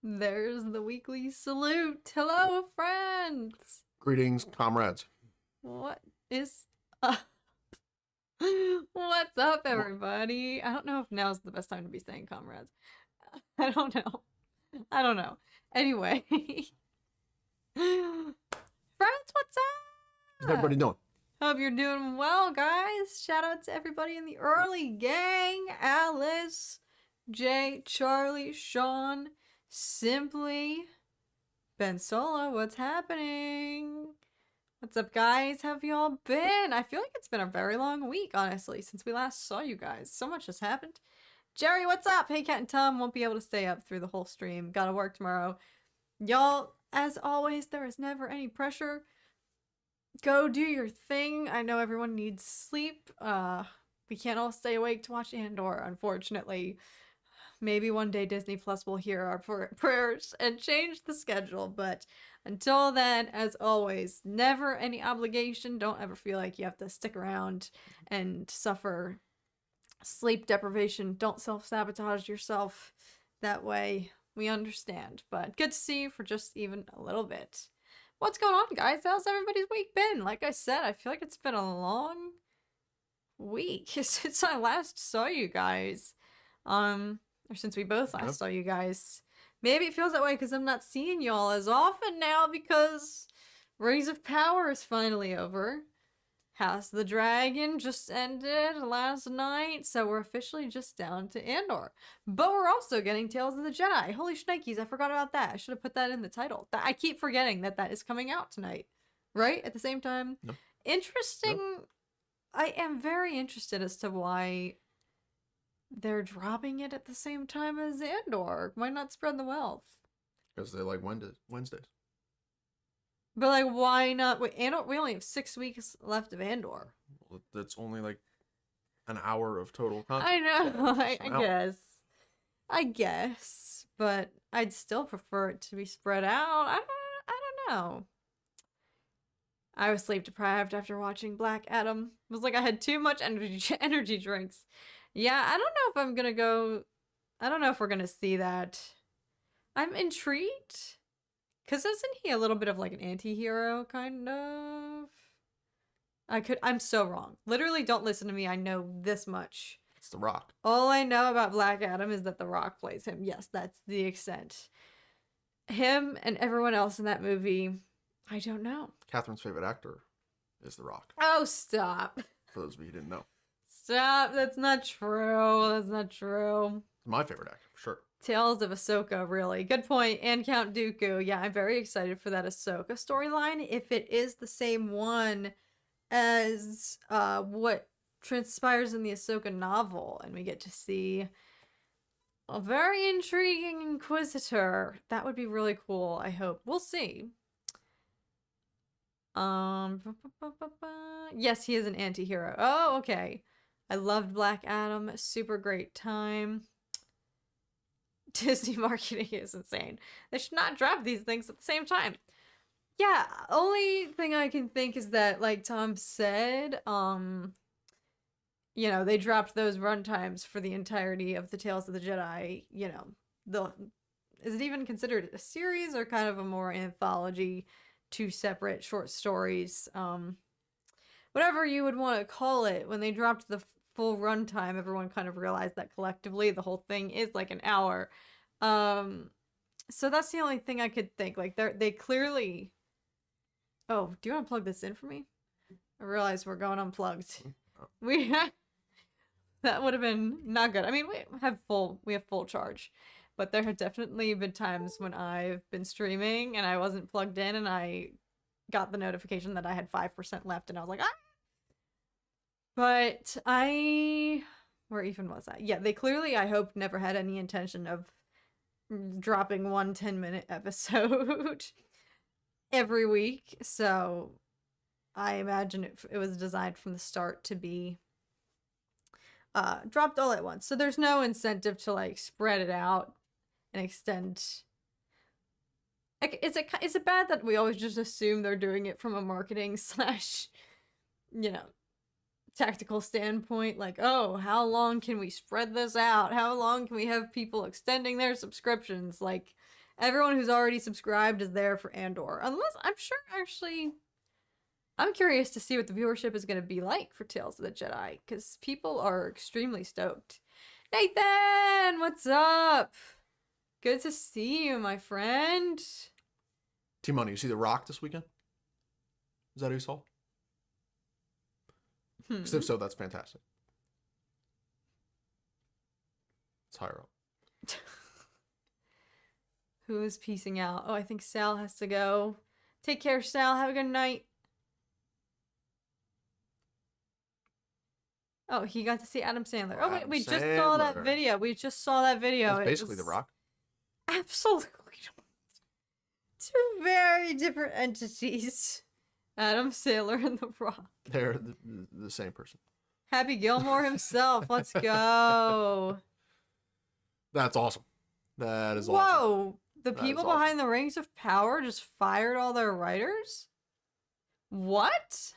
There's the weekly salute. Hello, friends. Greetings, comrades. What is up? What's up, everybody? I don't know if now's the best time to be saying comrades. I don't know. I don't know. Anyway. Friends, what's up? How's everybody doing? Hope you're doing well, guys. Shout out to everybody in the early gang. Alice, Jay, Charlie, Sean, Simply, Ben Solo, what's happening? What's up, guys? How have y'all been? I feel like it's been a very long week, honestly, since we last saw you guys. So much has happened. Jerry, what's up? Hey, Cat and Tom won't be able to stay up through the whole stream. Gotta work tomorrow. Y'all, as always, there is never any pressure. Go do your thing. I know everyone needs sleep. We can't all stay awake to watch Andor, unfortunately. Maybe one day Disney Plus will hear our prayers and change the schedule, but until then, as always, never any obligation. Don't ever feel like you have to stick around and suffer sleep deprivation. Don't self-sabotage yourself that way. We understand, but good to see you for just even a little bit. What's going on, guys? How's everybody's week been? Like I said, I feel like it's been a long week since I last saw you guys. Or since we both last saw you guys. Maybe it feels that way because I'm not seeing y'all as often now because Rings of Power is finally over. House of the Dragon just ended last night, so we're officially just down to Andor. But we're also getting Tales of the Jedi. Holy shnikes, I forgot about that. I should have put that in the title. I keep forgetting that that is coming out tonight. Right? At the same time? No. Interesting. No. I am very interested as to why they're dropping it at the same time as Andor. Why not spread the wealth? Because they like Wednesdays. But like, why not? Wait, Andor. We only have 6 weeks left of Andor. Well, that's only like an hour of total content. I know. I Out. guess. I guess. But I'd still prefer it to be spread out. I don't know. I was sleep deprived after watching Black Adam. It was like I had too much energy drinks. Yeah, I don't know if I'm gonna go. I don't know if we're gonna see that. I'm intrigued. Because isn't he a little bit of like an anti-hero, kind of? I'm so wrong. Literally, don't listen to me. I know this much. It's The Rock. All I know about Black Adam is that The Rock plays him. Yes, that's the extent. Him and everyone else in that movie, I don't know. Catherine's favorite actor is The Rock. Oh, stop. For those of you who didn't know. Stop. That's not true. That's not true. My favorite actor, for sure. Tales of Ahsoka, really. Good point. And Count Dooku. Yeah, I'm very excited for that Ahsoka storyline. If it is the same one as what transpires in the Ahsoka novel, and we get to see a very intriguing Inquisitor, that would be really cool, I hope. We'll see. Yes, he is an anti-hero. Oh, okay. I loved Black Adam. Super great time. Disney marketing is insane. They should not drop these things at the same time. Yeah, only thing I can think is that, like Tom said, you know, they dropped those runtimes for the entirety of the Tales of the Jedi. You know, is it even considered a series or kind of a more anthology, 2 separate short stories? Whatever you would want to call it. When they dropped the full runtime, everyone kind of realized that collectively the whole thing is like an hour. So that's the only thing I could think. Like they clearly. Oh, do you want to plug this in for me? I realize we're going unplugged. We that would have been not good. I mean, we have full charge, but there have definitely been times when I've been streaming and I wasn't plugged in, and I got the notification that I had 5% left, and I was like, ah. But where even was I? Yeah, they clearly, I hope, never had any intention of dropping one 10-minute episode every week. So I imagine it was designed from the start to be dropped all at once. So there's no incentive to like spread it out and extend. Like, is it bad that we always just assume they're doing it from a marketing / you know, tactical standpoint, like, oh, how long can we spread this out? How long can we have people extending their subscriptions? Like, everyone who's already subscribed is there for Andor. Unless, I'm sure, actually, I'm curious to see what the viewership is going to be like for Tales of the Jedi, because people are extremely stoked. Nathan, what's up? Good to see you, my friend. TMoney, you see The Rock this weekend? Is that who you saw? Because if so, that's fantastic. It's higher up. Who is peacing out? Oh, I think Sal has to go. Take care, Sal. Have a good night. Oh, he got to see Adam Sandler. Oh, wait, we just saw that video. We just saw that video. That's basically The Rock. Absolutely. Two very different entities. Adam Sandler and The Rock. They're the same person. Happy Gilmore himself. Let's go. That's awesome. That is awesome. Whoa. The people behind the Rings of Power just fired all their writers? What?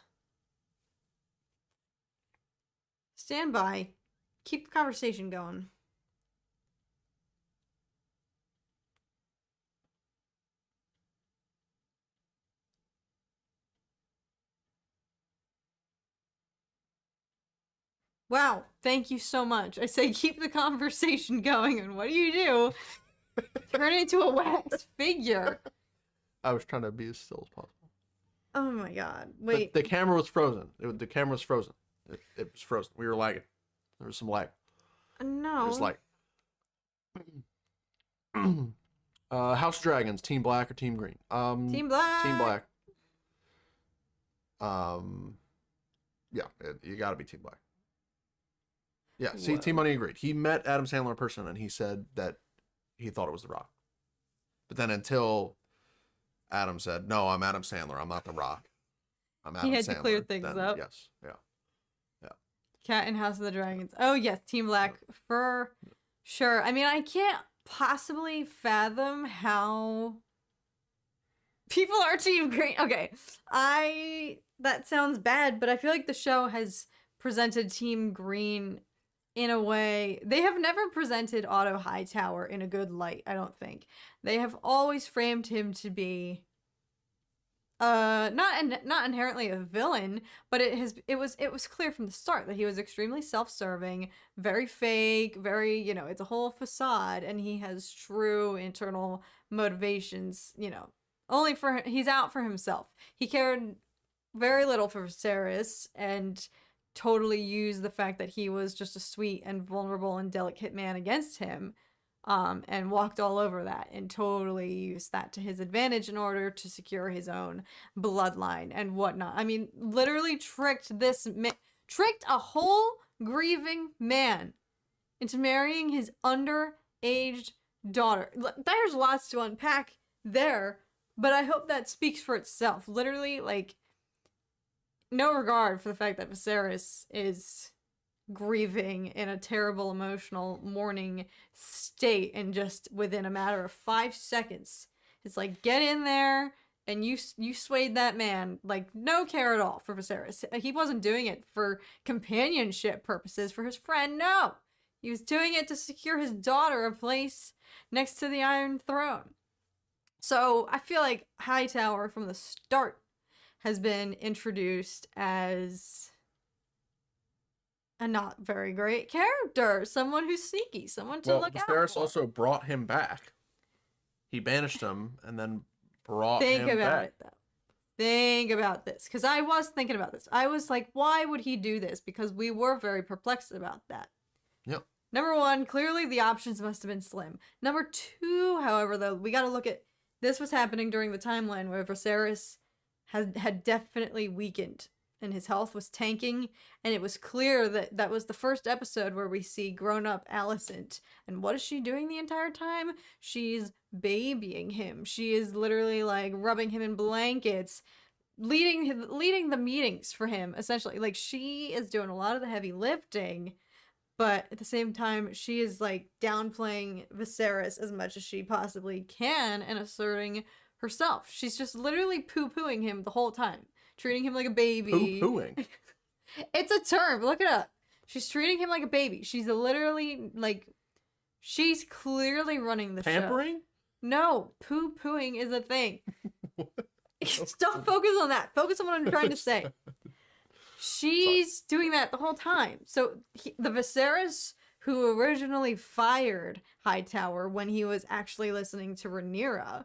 Stand by. Keep the conversation going. Wow, thank you so much. I say keep the conversation going, and what do? Turn into a wax figure. I was trying to be as still as possible. Oh my god. Wait. The camera was frozen. The camera was frozen. It was frozen. We were lagging. There was some lag. No. It was like... House Dragons, Team Black or Team Green? Team Black. Team Black. Yeah, you gotta be Team Black. Yeah, see, Whoa. TMoney agreed. He met Adam Sandler in person, and he said that he thought it was The Rock. But then until Adam said, no, I'm Adam Sandler, I'm not The Rock. I'm Adam Sandler. He had to clear things up. Yes, yeah. Cat and House of the Dragons. Oh, yes, Team Black for sure. I mean, I can't possibly fathom how people are Team Green. Okay, that sounds bad, but I feel like the show has presented Team Green in a way. They have never presented Otto Hightower in a good light, I don't think. They have always framed him to be not inherently a villain, but it was clear from the start that he was extremely self-serving, very fake, very, it's a whole facade, and he has true internal motivations, he's out for himself. He cared very little for Viserys and totally used the fact that he was just a sweet and vulnerable and delicate man against him, and walked all over that and totally used that to his advantage in order to secure his own bloodline and whatnot. I mean, literally tricked a whole grieving man into marrying his underaged daughter. There's lots to unpack there, but I hope that speaks for itself. Literally, no regard for the fact that Viserys is grieving in a terrible emotional mourning state, and just within a matter of 5 seconds it's like, get in there, and you swayed that man. No care at all for Viserys. He wasn't doing it for companionship purposes for his friend. No, he was doing it to secure his daughter a place next to the Iron Throne. So I feel like Hightower from the start has been introduced as a not very great character, someone who's sneaky, someone to look out for. Viserys also brought him back. He banished him and then brought him back. Think about it, though. Think about this, because I was thinking about this. I was like, why would he do this? Because we were very perplexed about that. Yep. Number one, clearly the options must have been slim. Number two, however, though, we got to look at, this was happening during the timeline where Viserys had definitely weakened and his health was tanking, and it was clear that that was the first episode where we see grown-up Alicent. And what is she doing the entire time? She's babying him. She is literally rubbing him in blankets, leading the meetings for him, essentially. She is doing a lot of the heavy lifting, but at the same time she is downplaying Viserys as much as she possibly can and asserting herself. She's just literally poo-pooing him the whole time, treating him like a baby. Poo-pooing? It's a term. Look it up. She's treating him like a baby. She's literally like, she's clearly running the show. Pampering? No, poo-pooing is a thing. Don't focus on that. Focus on what I'm trying to say. She's doing that the whole time. So the Viserys who originally fired Hightower when he was actually listening to Rhaenyra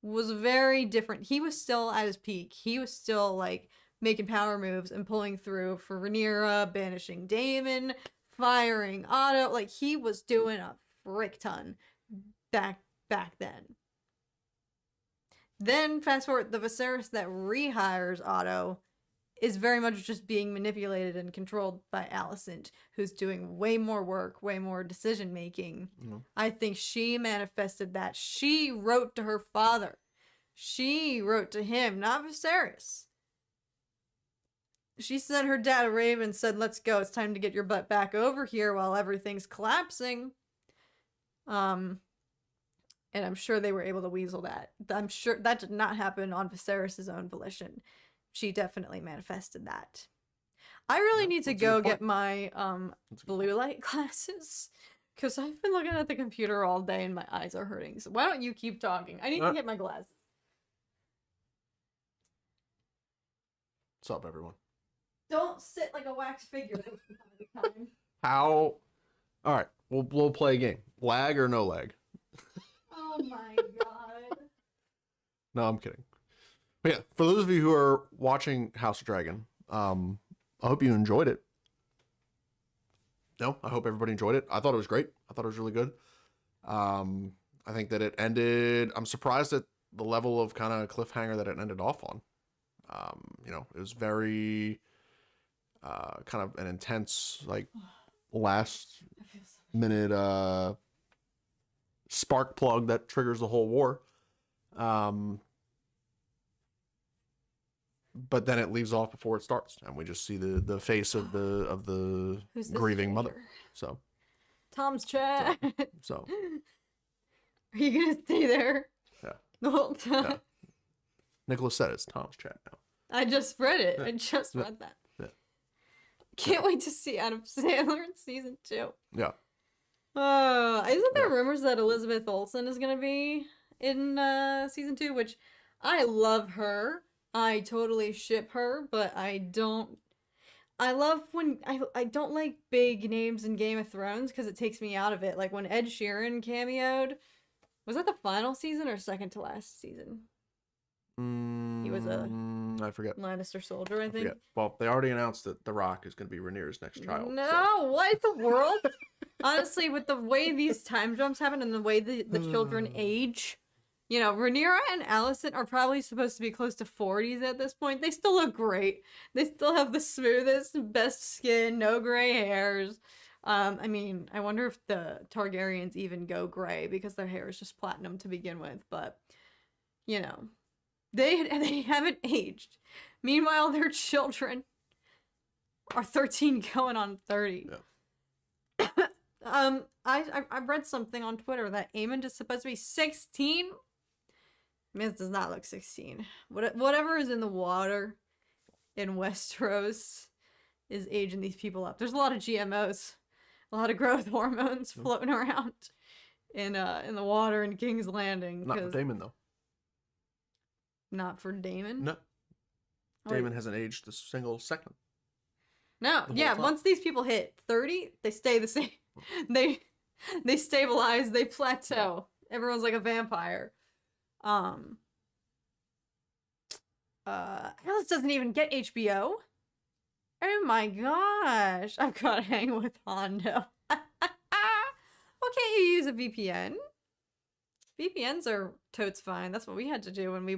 was very different. He was still at his peak. He was still like making power moves and pulling through for Rhaenyra, banishing Daemon, firing Otto. Like he was doing a frick ton back then. Then fast forward, the Viserys that rehires Otto is very much just being manipulated and controlled by Alicent, who's doing way more work, way more decision making. I think she manifested that. She wrote to her father. She wrote to him, not Viserys. She sent her dad a rave and said, let's go. It's time to get your butt back over here while everything's collapsing. And I'm sure they were able to weasel that. I'm sure that did not happen on Viserys' own volition. She definitely manifested that. I really need to go get my blue light glasses because I've been looking at the computer all day and my eyes are hurting. So why don't you keep talking? I need to get my glasses. What's up, everyone? Don't sit like a wax figure. How? All right, we'll play a game. Lag or no lag? Oh my god. No, I'm kidding. But yeah, for those of you who are watching House of Dragon, I hope you enjoyed it. No, I hope everybody enjoyed it. I thought it was great. I thought it was really good. I think that it ended. I'm surprised at the level of kind of cliffhanger that it ended off on. You know, it was very kind of an intense, like last minute spark plug that triggers the whole war. But then it leaves off before it starts, and we just see the face of the grieving mother. So Tom's chat. So are you gonna stay there? Yeah. The whole time. Yeah. Nicholas said it's Tom's chat now. I just read it. I just read that. Yeah. Can't wait to see Adam Sandler in season 2. Yeah. Isn't there rumors that Elizabeth Olsen is gonna be in season 2? Which I love her. I totally ship her, but I don't. I love when I don't like big names in Game of Thrones because it takes me out of it. Like when Ed Sheeran cameoed. Was that the final season or second to last season? He was a I forget. Lannister soldier, I think. Forget. Well, they already announced that The Rock is going to be Rhaenyra's next child. No, so. what the world? Honestly, with the way these time jumps happen and the way the children age, you know, Rhaenyra and Alicent are probably supposed to be close to 40s at this point. They still look great. They still have the smoothest, best skin, no gray hairs. I mean, I wonder if the Targaryens even go gray because their hair is just platinum to begin with. But, you know, they haven't aged. Meanwhile, their children are 13 going on 30. Yeah. I read something on Twitter that Aemond is supposed to be 16. Miz does not look 16. Whatever is in the water in Westeros is aging these people up. There's a lot of GMOs, a lot of growth hormones floating around in the water in King's Landing. Not for Daemon though. Not for Daemon? No. Daemon hasn't aged a single second. No, yeah, once these people hit 30, they stay the same. They stabilize, they plateau. Everyone's like a vampire. Alice doesn't even get HBO. Oh my gosh. I've got to hang with Hondo. Why can't you use a VPN? VPNs are totes fine. That's what we had to do when we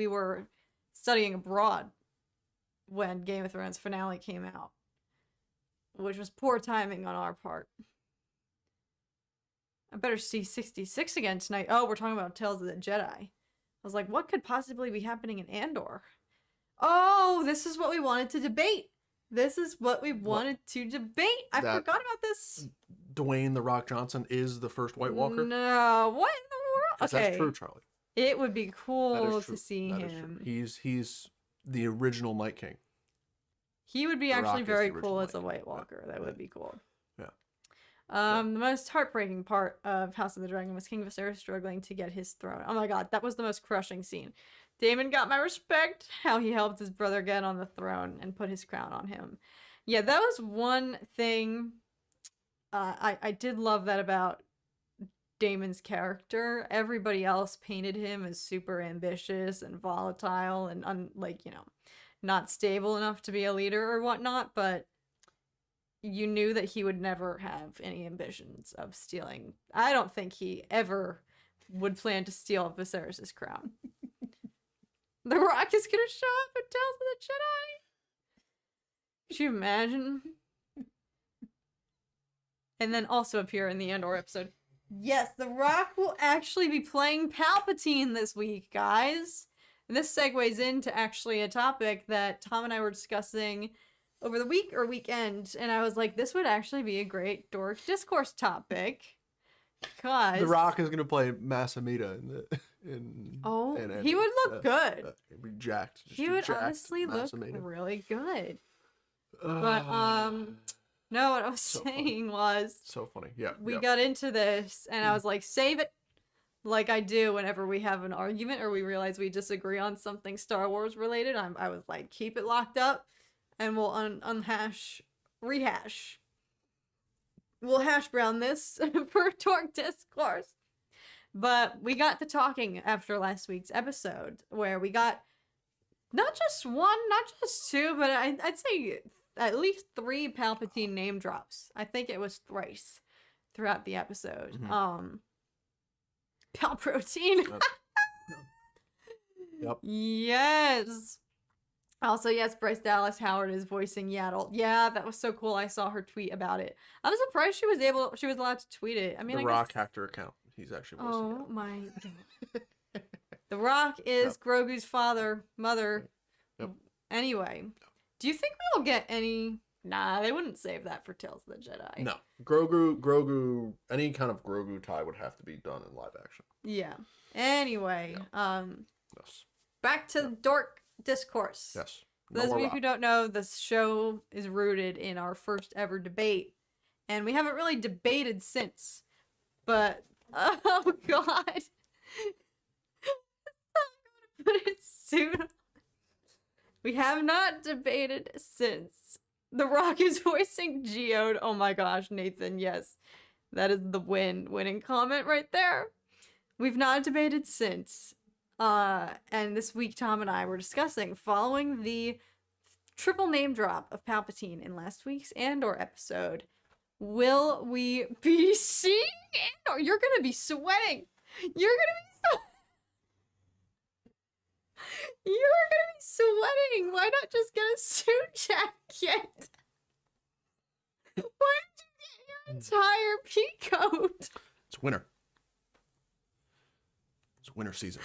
were studying abroad when Game of Thrones finale came out, which was poor timing on our part. I better see 66 again tonight. Oh, we're talking about Tales of the Jedi. I was like, what could possibly be happening in Andor? Oh, this is what we wanted to debate. This is what we wanted to debate. I forgot about this. Dwayne "The Rock" Johnson is the first White Walker? No, what in the world? Okay. That's true, Charlie. It would be cool to see him. He's the original Night King. He would be The actually Rock is very the cool original as a Anakin. White Walker. That would be cool. Yeah. The most heartbreaking part of House of the Dragon was King Viserys struggling to get his throne. Oh my god, that was the most crushing scene. Daemon got my respect. How he helped his brother get on the throne and put his crown on him. Yeah, that was one thing. I did love that about Daemon's character. Everybody else painted him as super ambitious and volatile and not stable enough to be a leader or whatnot, but you knew that he would never have any ambitions of stealing. I don't think he ever would plan to steal Viserys' crown. The Rock is gonna show up and Tales of the Jedi. Could you imagine? And then also appear in the Andor episode. Yes, The Rock will actually be playing Palpatine this week, guys. And this segues into actually a topic that Tom and I were discussing over the week or weekend, and I was like, this would actually be a great dork discourse topic. Because The Rock is gonna play Masamita in he would look good. He'd be jacked. He would honestly look really good. But no, what I was saying was so funny. Yeah. We got into this and I was like, save it, like I do whenever we have an argument or we realize we disagree on something Star Wars related. I was like, keep it locked up and we'll rehash. We'll hash brown this for Dork Discourse. But we got to talking after last week's episode where we got not just one, not just two, but I'd say at least 3 Palpatine name drops. I think it was thrice throughout the episode. Palprotein. Yep. Yes. Also, yes, Bryce Dallas Howard is voicing Yaddle. Yeah, that was so cool. I saw her tweet about it. I was surprised she was allowed to tweet it. I mean, the Rock hacker account. He's actually voicing Oh my god. The Rock is Grogu's mother. Yep. Anyway, do you think we'll get any? Nah, they wouldn't save that for Tales of the Jedi. No. Grogu, any kind of Grogu tie would have to be done in live action. Yeah. Anyway, Yes. back to Dork Discourse. Yes. For those of you who don't know, this show is rooted in our first ever debate, and we haven't really debated since. But oh god, I'm gonna put it soon. We have not debated since. The Rock is voicing Geode. Oh my gosh, Nathan, yes, that is the winning comment right there. We've not debated since. And this week Tom and I were discussing, following the triple name drop of Palpatine in last week's Andor episode, will we be seeing Andor? You're gonna be sweating. You're gonna be sweating. Why not just get a suit jacket? Why did you get your entire pea coat? It's winter. It's winter season.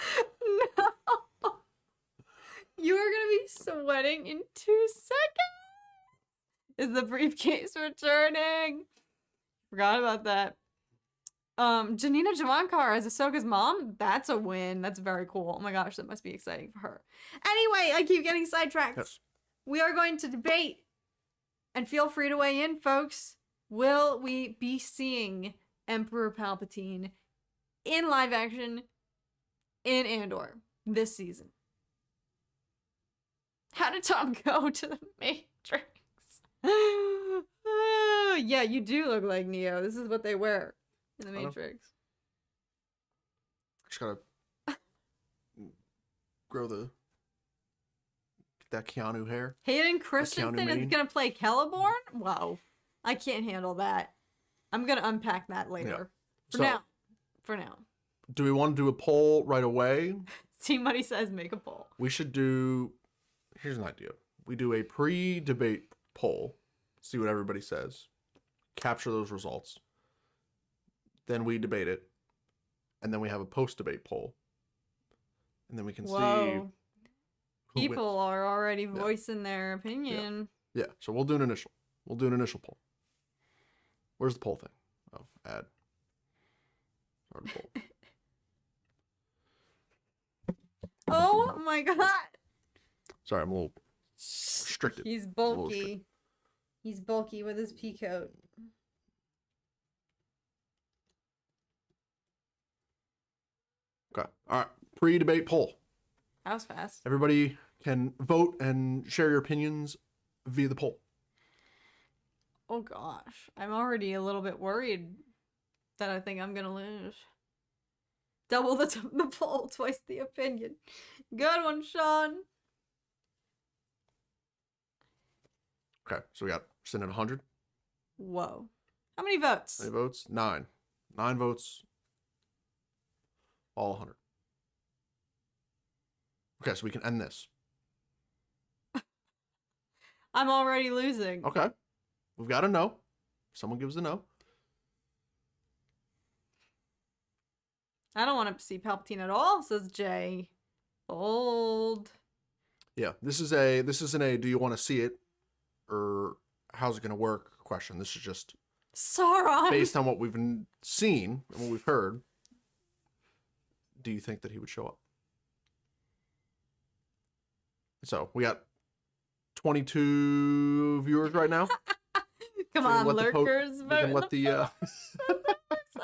No. You are gonna be sweating in 2 seconds. Is the briefcase returning? Forgot about that. Janina Javankar as Ahsoka's mom? That's a win. That's very cool. Oh my gosh, that must be exciting for her. Anyway, I keep getting sidetracked. Yes. We are going to debate. And feel free to weigh in, folks. Will we be seeing Emperor Palpatine in live action in Andor this season? How did Tom go to the Matrix? Yeah, you do look like Neo. This is what they wear in the Matrix. Just gotta grow that Keanu hair. Hayden Christensen is gonna play Celeborn? Wow. I can't handle that. I'm gonna unpack that later. Yeah. For now. Do we want to do a poll right away? See what he says, make a poll. We should do, here's an idea. We do a pre-debate poll, see what everybody says, capture those results, then we debate it, and then we have a post-debate poll, and then we can see who People wins. are already voicing their opinion. Yeah, so we'll do an initial poll. Where's the poll thing? Oh, add. Start a poll. Oh my god. Sorry, I'm a little restricted. He's It's a little bulky. restricted. He's bulky with his pea coat. Okay. All right. Pre-debate poll. That was fast. Everybody can vote and share your opinions via the poll. Oh gosh, I'm already a little bit worried that I think I'm gonna lose. Double the poll, twice the opinion. Good one, Sean. Okay, so we got sitting at 100. Whoa. How many votes? How many votes? 9. 9 votes. All 100. Okay, so we can end this. I'm already losing. Okay. We've got a no. Someone gives a no. I don't want to see Palpatine at all, says Jay. Bold. Yeah, this isn't a do you want to see it or how's it going to work question. This is just Sauron. based on what we've seen and what we've heard. Do you think that he would show up? So we got 22 viewers right now. Come So on, let the lurkers. we can let the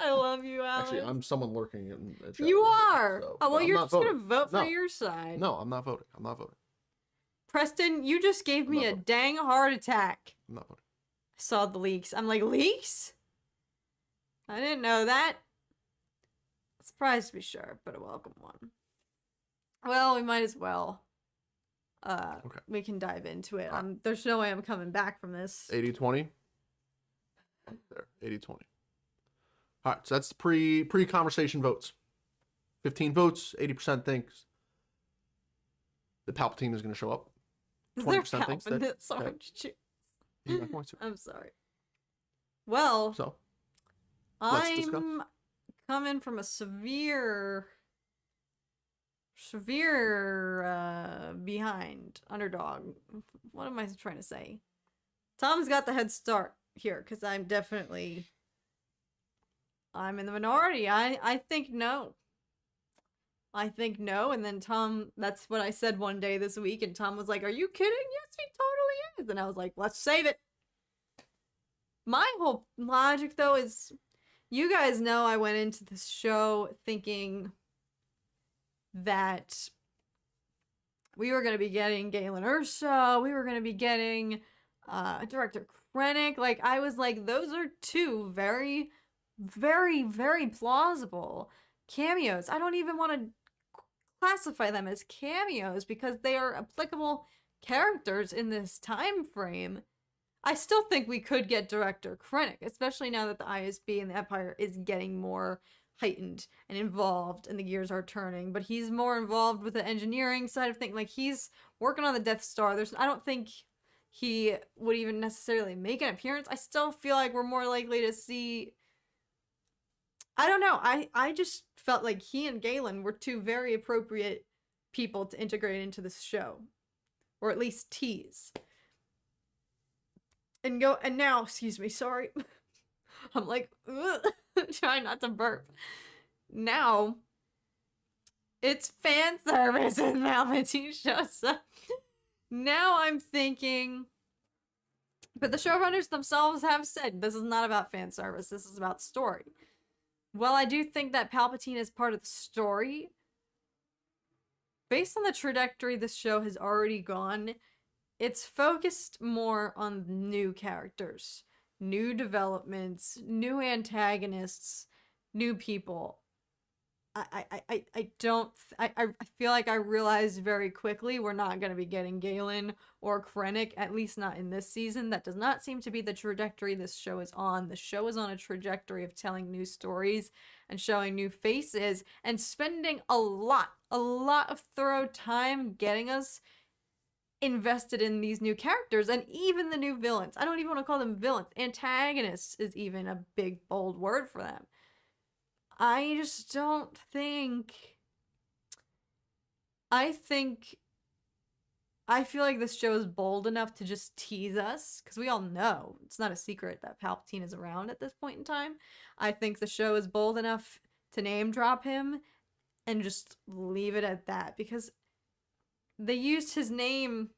I love you, Alex. actually, I'm someone lurking in the chat. You are. So, Oh, well, I'm you're not just going to voting. vote for No. your side. No, I'm not voting. I'm not voting. Preston, you just gave I'm me not a voting. dang heart attack. I'm not voting. I saw the leaks. I'm like, leaks? I didn't know that. Surprised to be sure, but a welcome one. Well, we might as well. Okay. We can dive into it. Alright. There's no way I'm coming back from this. 80-20. There, 80-20. All right, so that's the pre-conversation votes. 15 votes, 80% thinks the Palpatine is going to show up. Is there 20% thinks that- Palpatine? Sorry. He's not going to. I'm sorry. Well, So, let's discuss. I'm coming from a severe behind underdog. What am I trying to say? Tom's got the head start here because I'm in the minority. I think no. I think no, and then Tom, that's what I said one day this week, and Tom was like, "Are you kidding? Yes, he totally is." And I was like, "Let's save it." My whole logic, though, is you guys know I went into this show thinking that we were going to be getting Galen Erso, we were going to be getting Director Krennic. Like, I was like, those are two very, very, very plausible cameos. I don't even want to classify them as cameos because they are applicable characters in this time frame. I still think we could get Director Krennic, especially now that the ISB and the Empire is getting more heightened and involved and the gears are turning, but he's more involved with the engineering side of things. Like, he's working on the Death Star. I don't think he would even necessarily make an appearance. I still feel like we're more likely to see, I don't know, I just felt like he and Galen were two very appropriate people to integrate into this show, or at least tease. And now, excuse me, sorry. I'm like, trying not to burp. Now, it's fan service and Palpatine shows up. Now I'm thinking, but the showrunners themselves have said this is not about fan service, this is about story. Well, I do think that Palpatine is part of the story. Based on the trajectory this show has already gone, it's focused more on new characters, new developments, new antagonists, new people. I feel like I realized very quickly we're not going to be getting Galen or Krennic, at least not in this season. That does not seem to be the trajectory this show is on. The show is on a trajectory of telling new stories and showing new faces and spending a lot of thorough time getting us invested in these new characters and even the new villains. I don't even want to call them villains. Antagonists is even a big, bold word for them. I just don't think... I feel like this show is bold enough to just tease us, because we all know, it's not a secret that Palpatine is around at this point in time. I think the show is bold enough to name drop him and just leave it at that, because they used his name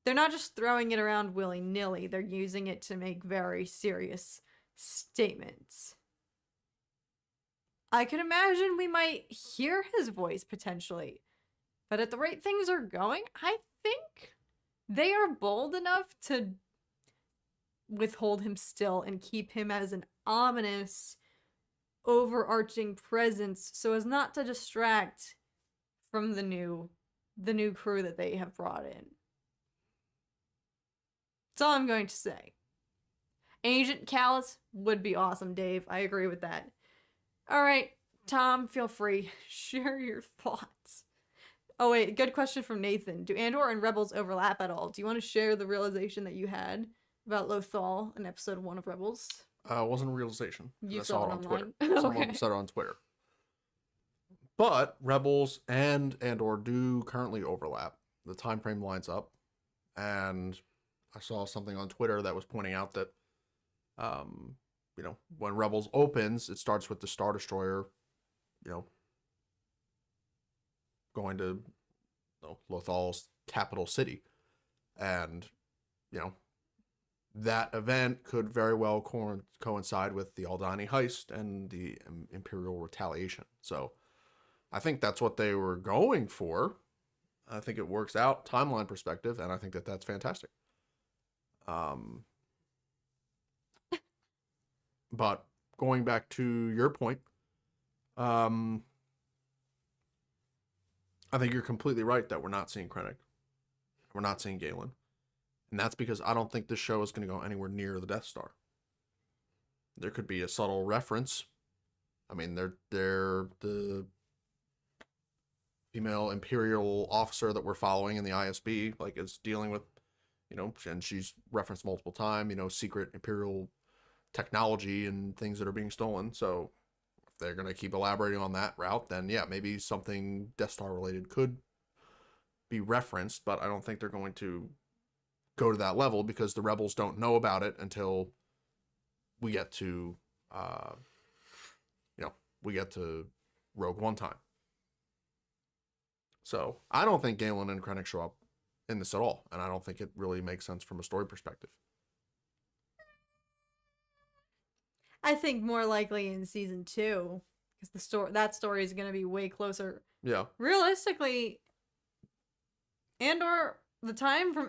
they're not just throwing it around willy-nilly. They're using it to make very serious statements. I could imagine we might hear his voice potentially. But at the rate things are going, I think they are bold enough to withhold him still and keep him as an ominous, overarching presence so as not to distract from the new crew that they have brought in. That's all I'm going to say. Agent Callus would be awesome, Dave. I agree with that. All right, Tom, feel free. Share your thoughts. Oh, wait, good question from Nathan. Do Andor and Rebels overlap at all? Do you want to share the realization that you had about Lothal in episode 1 of Rebels? It wasn't a realization. You I saw it on online? Twitter. Someone Okay. said it on Twitter. But Rebels and Andor do currently overlap. The time frame lines up. And I saw something on Twitter that was pointing out that, when Rebels opens, it starts with the Star Destroyer, going to Lothal's capital city. And, that event could very well coincide with the Aldani heist and the Imperial retaliation. So I think that's what they were going for. I think it works out timeline perspective, and I think that that's fantastic. But going back to your point, I think you're completely right that we're not seeing Krennic. We're not seeing Galen. And that's because I don't think this show is going to go anywhere near the Death Star. There could be a subtle reference. I mean, they're the female Imperial officer that we're following in the ISB, like, is dealing with, and she's referenced multiple times, secret Imperial technology and things that are being stolen. So if they're going to keep elaborating on that route, then yeah, maybe something Death Star related could be referenced, but I don't think they're going to go to that level because the Rebels don't know about it until we get to, Rogue One time. So I don't think Galen and Krennic show up in this at all, and I don't think it really makes sense from a story perspective. I think more likely in season 2, because that story is going to be way closer. Yeah. Realistically, Andor, the time from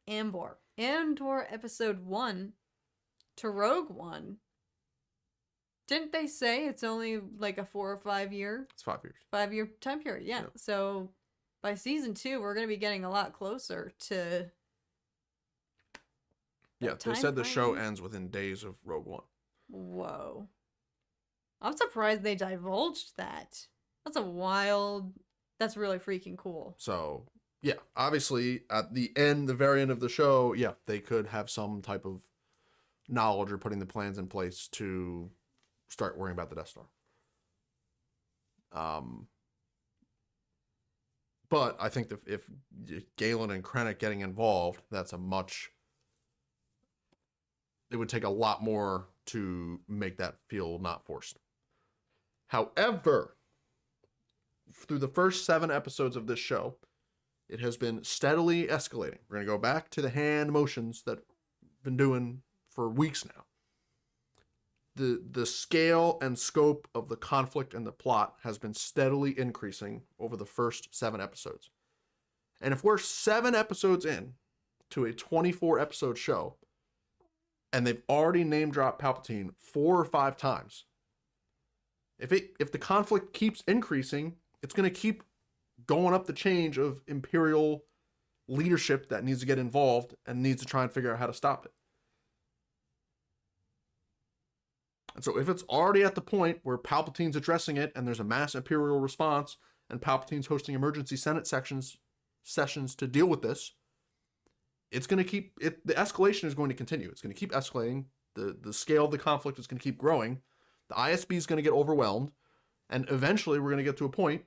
Andor episode 1 to Rogue One, didn't they say it's only like a 4 or 5 year? It's 5 years. 5-year time period, yeah. So by season 2, we're going to be getting a lot closer to. Yeah, they said the show ends within days of Rogue One. Whoa. I'm surprised they divulged that. That's really freaking cool. So, yeah, obviously at the very end of the show, yeah, they could have some type of knowledge or putting the plans in place to start worrying about the Death Star. But I think that if Galen and Krennic getting involved, it would take a lot more to make that feel not forced. However, through the first 7 episodes of this show, it has been steadily escalating. We're going to go back to the hand motions that we've been doing for weeks now. The scale and scope of the conflict and the plot has been steadily increasing over the first 7 episodes. And if we're 7 episodes in to a 24 episode show, and they've already name dropped Palpatine 4 or 5 times, if the conflict keeps increasing, it's going to keep going up the chain of Imperial leadership that needs to get involved and needs to try and figure out how to stop it. And so if it's already at the point where Palpatine's addressing it and there's a mass Imperial response and Palpatine's hosting emergency Senate sessions to deal with this, it's going to keep it. The escalation is going to continue. It's going to keep escalating. The scale of the conflict is going to keep growing. The ISB is going to get overwhelmed. And eventually we're going to get to a point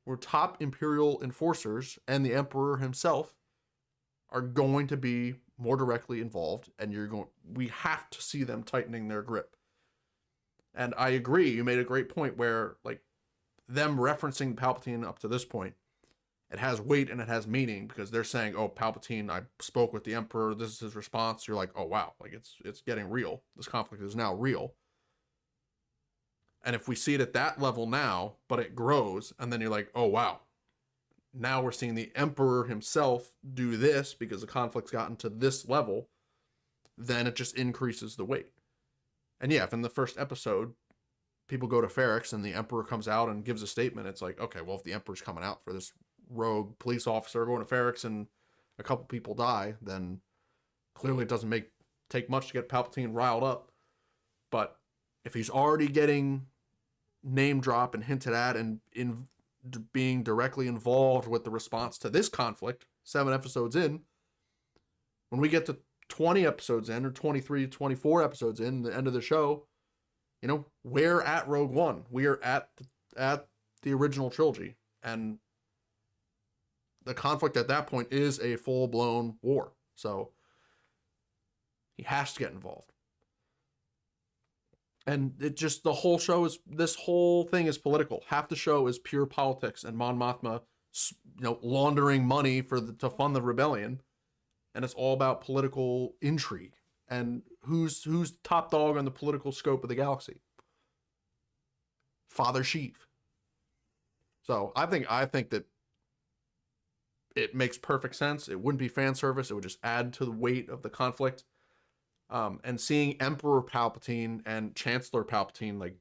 where top Imperial enforcers and the Emperor himself are going to be more directly involved. And we have to see them tightening their grip. And I agree, you made a great point where, like, them referencing Palpatine up to this point it has weight and it has meaning because they're saying, oh, Palpatine, I spoke with the Emperor, this is his response. You're like, oh, wow, like it's getting real. This conflict is now real. And if we see it at that level now, but it grows, and then you're like, oh, wow, now we're seeing the Emperor himself do this because the conflict's gotten to this level, then it just increases the weight. And yeah, if in the first episode, people go to Ferrix and the Emperor comes out and gives a statement, it's like, okay, well, if the Emperor's coming out for this rogue police officer going to Ferrix and a couple people die, then clearly it doesn't take much to get Palpatine riled up. But if he's already getting name drop and hinted at and being directly involved with the response to this conflict 7 episodes in, when we get to 20 episodes in, or 23, 24 episodes in, the end of the show, you know, we're at Rogue One. We are at the original trilogy. And the conflict at that point is a full-blown war. So he has to get involved. And it just, the whole show is, this whole thing is political. Half the show is pure politics and Mon Mothma, you know, laundering money to fund the rebellion. And it's all about political intrigue and who's top dog on the political scope of the galaxy. Father Sheev. So I think that it makes perfect sense. It wouldn't be fan service. It would just add to the weight of the conflict. And seeing Emperor Palpatine and Chancellor Palpatine, like,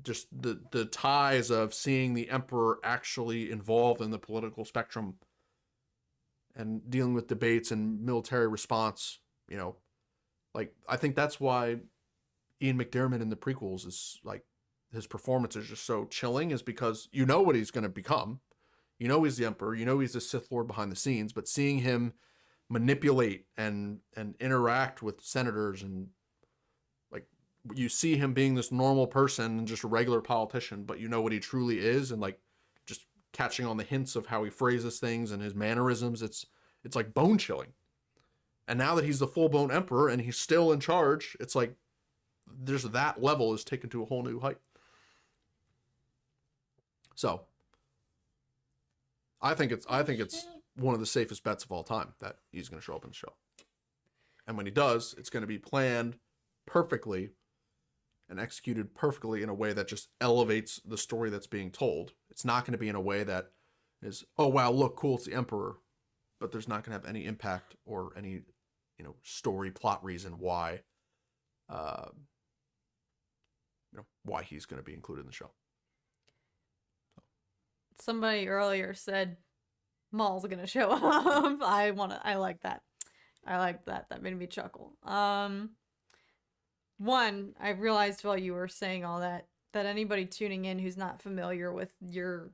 just the ties of seeing the Emperor actually involved in the political spectrum and dealing with debates and military response, you know, like, I think that's why Ian McDiarmid in the prequels is, like, his performance is just so chilling, is because you know what he's going to become. You know he's the Emperor. You know he's the Sith Lord behind the scenes. But seeing him manipulate and interact with senators, and, like, you see him being this normal person and just a regular politician, but you know what he truly is, and, like, just catching on the hints of how he phrases things and his mannerisms, it's like bone chilling. And now that he's the full-blown Emperor and he's still in charge, it's like there's that level is taken to a whole new height. So I think it's one of the safest bets of all time that he's going to show up in the show. And when he does, it's going to be planned perfectly and executed perfectly in a way that just elevates the story that's being told. It's not going to be in a way that is, oh, wow, look, cool, it's the Emperor. But there's not going to have any impact or any, you know, story, plot reason why, why he's going to be included in the show. Somebody earlier said Maul's gonna show up. I like that. I like that. That made me chuckle. One, I realized while you were saying all that anybody tuning in who's not familiar with your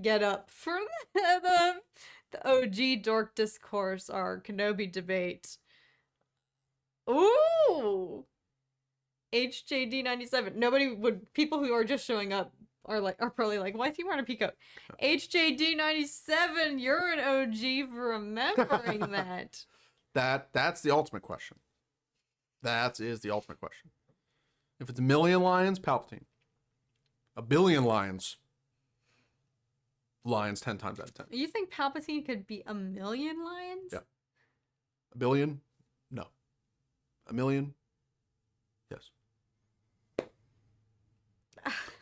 get up for the OG Dork Discourse, our Kenobi debate. Ooh! HJD97. People who are just showing up are probably like, why is he wearing a peacoat? HJD97, you're an OG for remembering that. That's the ultimate question. That is the ultimate question. If it's a million lions, Palpatine. A billion lions 10 times out of 10. You think Palpatine could be a million lions? Yeah. A billion? No. A million? Yes.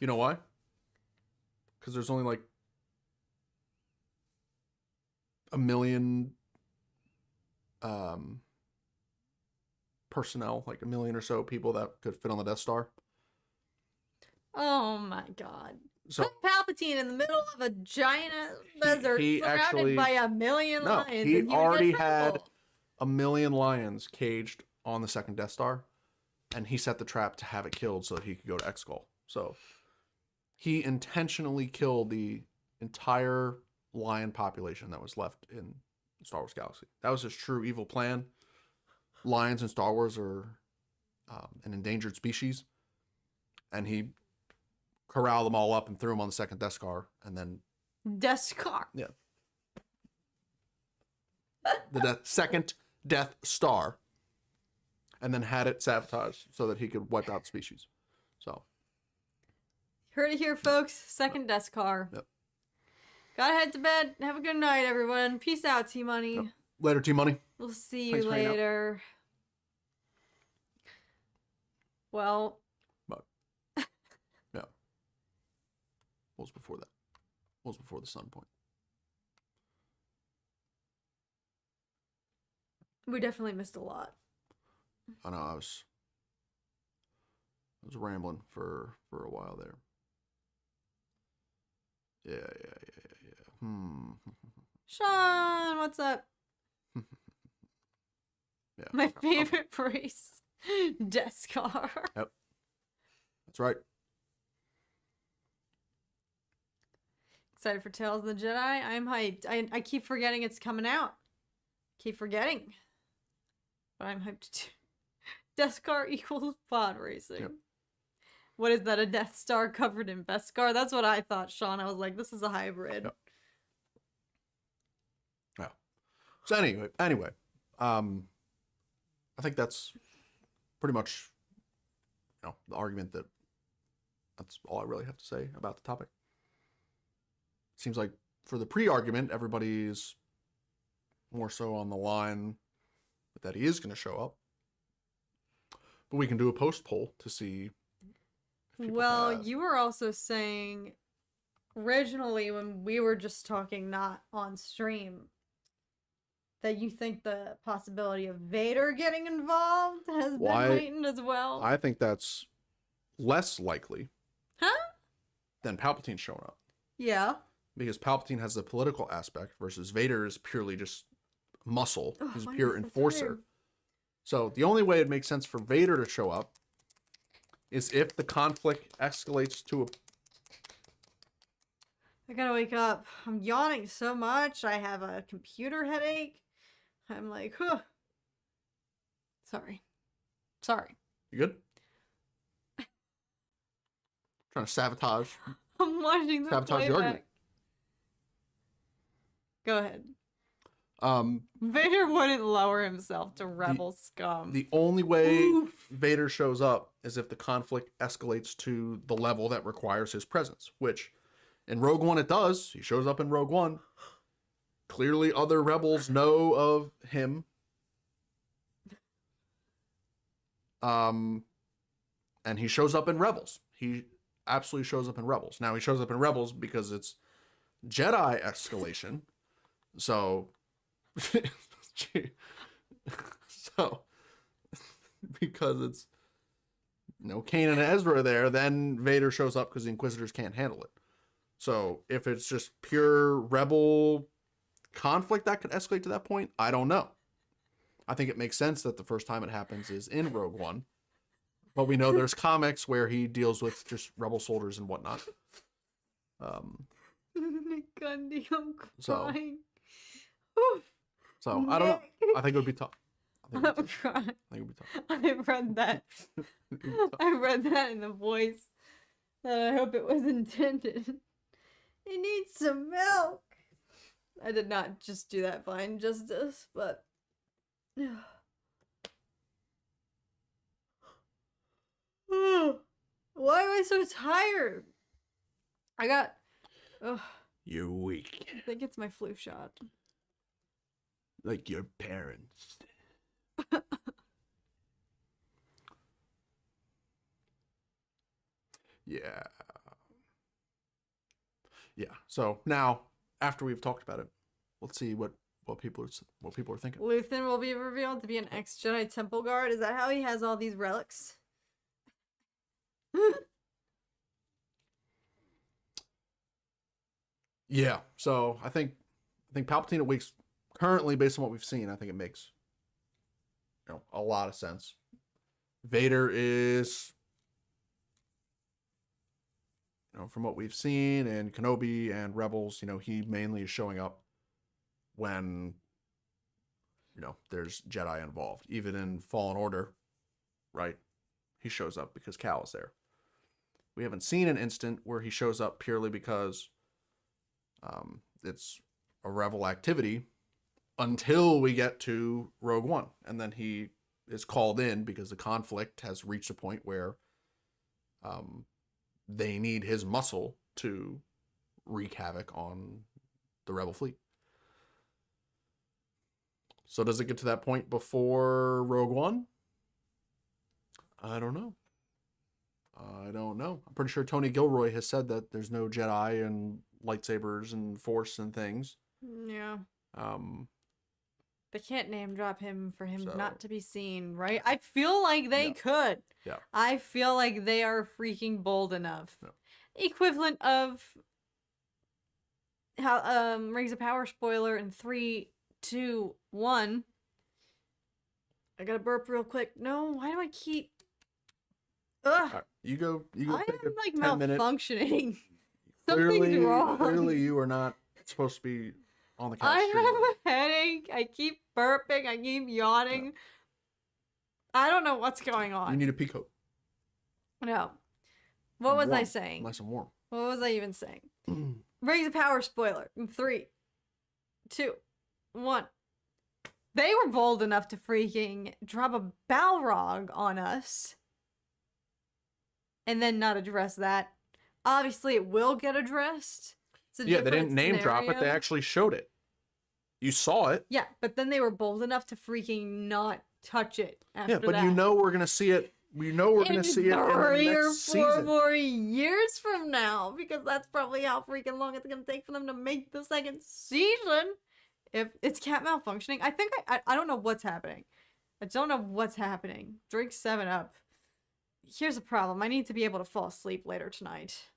You know why? Because there's only like a million personnel, like a million or so people that could fit on the Death Star. Oh my god. So, put Palpatine in the middle of a giant desert surrounded by a million lions. He already had a million lions caged on the second Death Star, and he set the trap to have it killed so that he could go to Exegol. So he intentionally killed the entire lion population that was left in Star Wars Galaxy. That was his true evil plan. Lions in Star Wars are an endangered species, and he corralled them all up and threw them on the second Death Star, and then Death Star. Yeah. The second Death Star, and then had it sabotaged so that he could wipe out the species. So heard it here, folks. Second Death Star. Yep. Gotta head to bed. Have a good night, everyone. Peace out, TMoney. Yep. Later, TMoney. We'll see Thanks you for hanging out. later. Well. But, yeah. What was before that? What was before the sun point? We definitely missed a lot. I know, I was rambling for a while there. Yeah. Sean, what's up? Yeah. My favorite race. Descar. Yep. That's right. Excited for Tales of the Jedi. I'm hyped. I keep forgetting it's coming out. Keep forgetting. But I'm hyped too. Descar equals pod racing. Yep. What is that? A Death Star covered in Beskar? That's what I thought, Sean. I was like, this is a hybrid. Yep. Yeah. So anyway, I think that's pretty much, the argument that's all I really have to say about the topic. Seems like for the pre-argument, everybody's more so on the line that he is going to show up. But we can do a post poll to see. Well, you were also saying originally when we were just talking not on stream that you think the possibility of Vader getting involved has been heightened as well. I think that's less likely Huh? than Palpatine showing up. Yeah. Because Palpatine has the political aspect versus Vader is purely just muscle. Oh, He's a why pure am I so enforcer. tired? So the only way it makes sense for Vader to show up is if the conflict escalates to a... I gotta wake up. I'm yawning so much. I have a computer headache. I'm like, huh. Sorry. You good? Trying to sabotage. I'm watching the Sabotage the playback. argument. Go ahead. Vader wouldn't lower himself to rebel scum. The only way Oof. Vader shows up is if the conflict escalates to the level that requires his presence, which in Rogue One it does. He shows up in Rogue One. Clearly other rebels know of him. And he shows up in Rebels. He absolutely shows up in Rebels. Now he shows up in Rebels because it's Jedi escalation. So because it's Kanan and Ezra there, then Vader shows up because the Inquisitors can't handle it. So if it's just pure rebel conflict that could escalate to that point, I don't know. I think it makes sense that the first time it happens is in Rogue One, but we know there's comics where he deals with just rebel soldiers and whatnot. Nic Gundy, I'm So- crying. So I don't know. I think it would be tough. I'm crying. I think it would be tough. I read that. I read that in the voice. And I hope it was intended. It needs some milk. I did not just do that fine justice, but why am I so tired? You're weak, I think it's my flu shot. like your parents. Yeah. So now, after we've talked about it, let's see what people are thinking. Luthen will be revealed to be an ex-Jedi temple guard. Is that how he has all these relics? Yeah. So I think Palpatine awakes currently, based on what we've seen, I think it makes a lot of sense. Vader is, from what we've seen in Kenobi and Rebels, he mainly is showing up when there's Jedi involved. Even in Fallen Order, right? He shows up because Cal is there. We haven't seen an instant where he shows up purely because it's a rebel activity until we get to Rogue One. And then he is called in because the conflict has reached a point where they need his muscle to wreak havoc on the Rebel fleet. So does it get to that point before Rogue One? I don't know. I'm pretty sure Tony Gilroy has said that there's no Jedi and lightsabers and Force and things. Yeah. They can't name drop him for him not to be seen, right? I feel like they could. Yeah. I feel like they are freaking bold enough. Yeah. Equivalent of how Rings of Power spoiler in 3, 2, 1. I gotta burp real quick. No, why do I keep? Ugh. Right, you go. I take am a like 10-minute. malfunctioning. Something's wrong. Clearly, you are not supposed to be on the couch. I have a headache. I keep burping. I keep yawning. Yeah. I don't know what's going on. You need a pea coat. No. What was I Warm. saying? Nice and warm. What was I even saying? Rings of Power spoiler in 3, 2, 1. They were bold enough to freaking drop a Balrog on us and then not address that. Obviously, it will get addressed. It's a Yeah, they different didn't name drop it. scenario. They actually showed it. You saw it. Yeah, but then they were bold enough to freaking not touch it after Yeah, but that. you know we're gonna see it. We know we're gonna see it in the 3 or next 4 season. more years from now, because that's probably how freaking long it's gonna take for them to make the second season. If it's cat malfunctioning, I think I don't know what's happening. I don't know what's happening. Drink 7-Up. Here's a problem. I need to be able to fall asleep later tonight.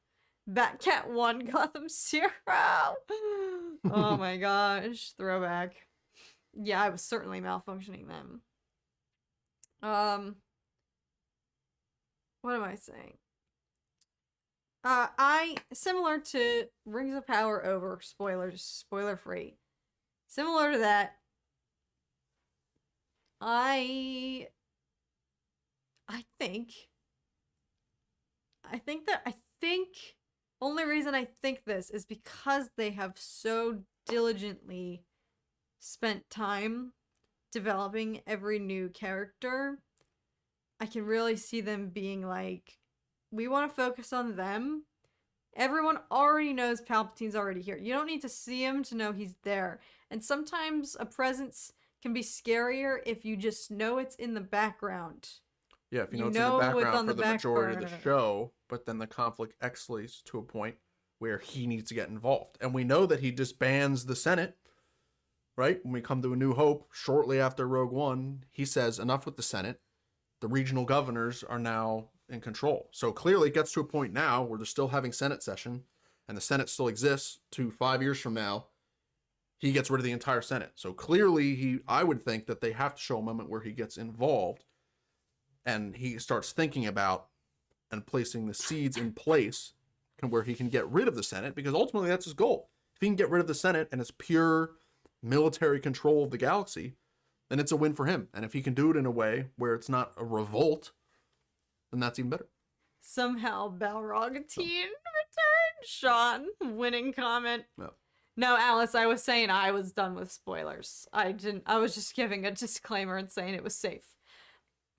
Batcat 1 Gotham Zero. Oh my gosh. Throwback. Yeah, I was certainly malfunctioning then. What am I saying? Similar to Rings of Power over, spoilers, spoiler free. Similar to that, I think only reason I think this is because they have so diligently spent time developing every new character. I can really see them being like, we want to focus on them. Everyone already knows Palpatine's already here. You don't need to see him to know he's there. And sometimes a presence can be scarier if you just know it's in the background. Yeah, if you You know it's know in the it's background on for the the back majority of the burner. show, but then the conflict escalates to a point where he needs to get involved. And we know that he disbands the Senate, right? When we come to A New Hope, shortly after Rogue One, he says, enough with the Senate. The regional governors are now in control. So clearly it gets to a point now where they're still having Senate session, and the Senate still exists to 5 years from now. He gets rid of the entire Senate. So clearly I would think that they have to show a moment where he gets involved and he starts thinking about and placing the seeds in place where he can get rid of the Senate, because ultimately that's his goal. If he can get rid of the Senate and it's pure military control of the galaxy, then it's a win for him. And if he can do it in a way where it's not a revolt, then that's even better. Somehow Balroggatine returned. Sean, winning comment. No. No, Alice, I was saying I was done with spoilers. I was just giving a disclaimer and saying it was safe.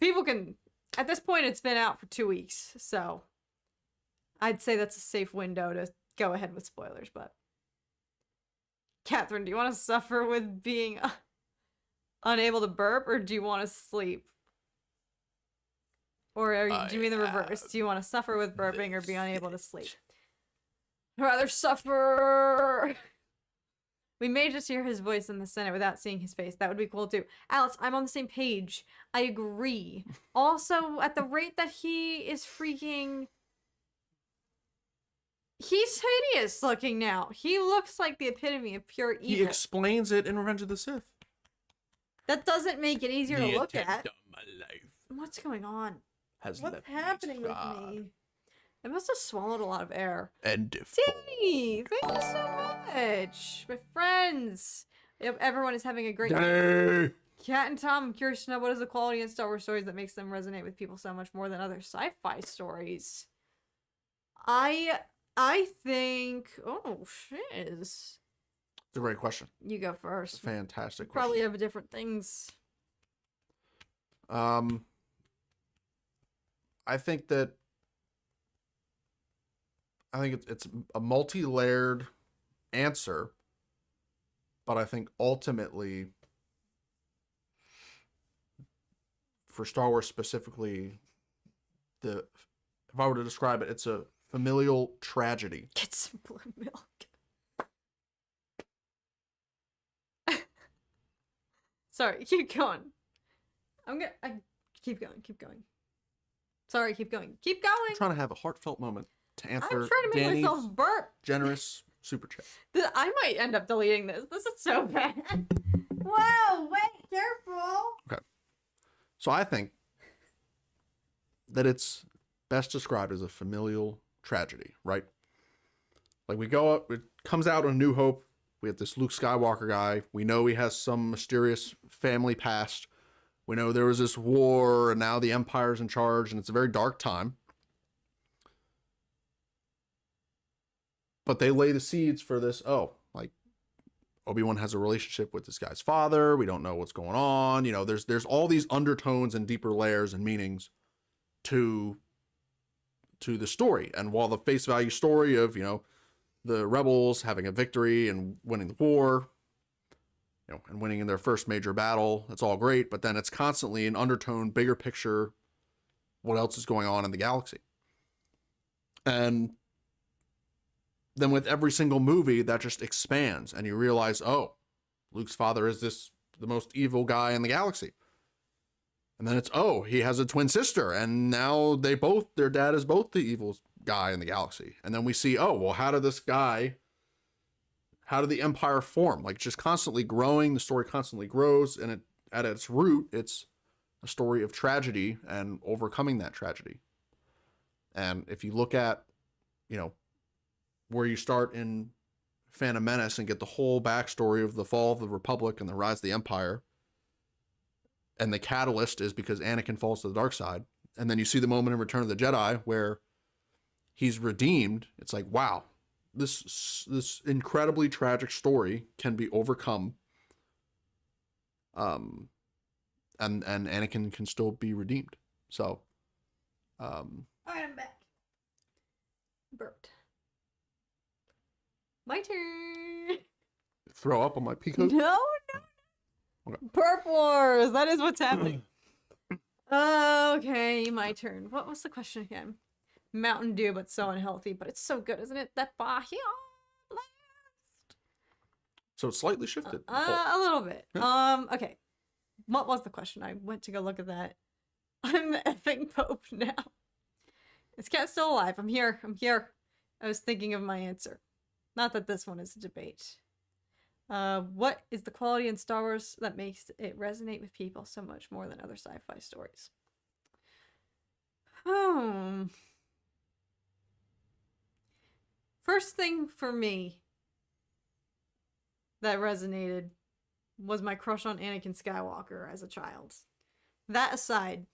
People can, at this point it's been out for 2 weeks, so I'd say that's a safe window to go ahead with spoilers, but Catherine, do you want to suffer with being unable to burp, or do you want to sleep? Or do you mean the reverse? Do you want to suffer with burping or be unable to sleep? I'd rather suffer. We may just hear his voice in the Senate without seeing his face. That would be cool too. Alice, I'm on the same page. I agree. Also, at the rate that he is freaking... He's hideous looking now. He looks like the epitome of pure evil. He explains it in Revenge of the Sith. That doesn't make it easier to look at. Of my life What's going on? has What's left me happening with scarred me? I must have swallowed a lot of air. and deformed. Danny, thank you so much. My friends. Yep, everyone is having a great Danny! Cat and Tom, I'm curious to know what is the quality in Star Wars stories that makes them resonate with people so much more than other sci-fi stories. I think... Oh, shiz. It's a great question. You go first. Fantastic question. Probably have different things. I think it's a multi-layered answer, but I think ultimately, for Star Wars specifically, if I were to describe it, it's a familial tragedy. Get some blue milk. Sorry, keep going. Keep going. Sorry, keep going. Keep going. I'm trying to have a heartfelt moment to answer I'm trying to make Danny's myself burp. generous super chat. I might end up deleting this. This is so bad. Whoa, wait, careful. Okay. So I think that it's best described as a familial tragedy, right? Like we go up, it comes out on New Hope. We have this Luke Skywalker guy. We know he has some mysterious family past. We know there was this war and now the Empire's in charge and it's a very dark time. But they lay the seeds for this, like Obi-Wan has a relationship with this guy's father. We don't know what's going on. You know, there's all these undertones and deeper layers and meanings to the story. And while the face value story of, you know, the rebels having a victory and winning the war, you know, and winning in their first major battle, that's all great. But then it's constantly an undertone, bigger picture, what else is going on in the galaxy. And then with every single movie, that just expands and you realize, oh, Luke's father is the most evil guy in the galaxy. And then it's, oh, he has a twin sister and now their dad is both the evil guy in the galaxy. And then we see, oh, well, how did the Empire form? Like just constantly growing, the story constantly grows, and at its root, it's a story of tragedy and overcoming that tragedy. And if you look at, you know, where you start in Phantom Menace and get the whole backstory of the fall of the Republic and the rise of the Empire, and the catalyst is because Anakin falls to the dark side, and then you see the moment in Return of the Jedi where he's redeemed. It's like, wow, this incredibly tragic story can be overcome, and Anakin can still be redeemed. So, Alright, I'm back. Burped. My turn. throw up on my peacoat. No. Okay. Burp Wars. That is what's happening. Okay, my turn. What was the question again? Mountain Dew, but so unhealthy, but it's so good, isn't it? That Bahia last. So it's slightly shifted. A little bit. Yeah. Okay. What was the question? I went to go look at that. I'm the effing Pope now. Is Cat still alive? I'm here. I was thinking of my answer. Not that this one is a debate. What is the quality in Star Wars that makes it resonate with people so much more than other sci-fi stories? First thing for me that resonated was my crush on Anakin Skywalker as a child. That aside,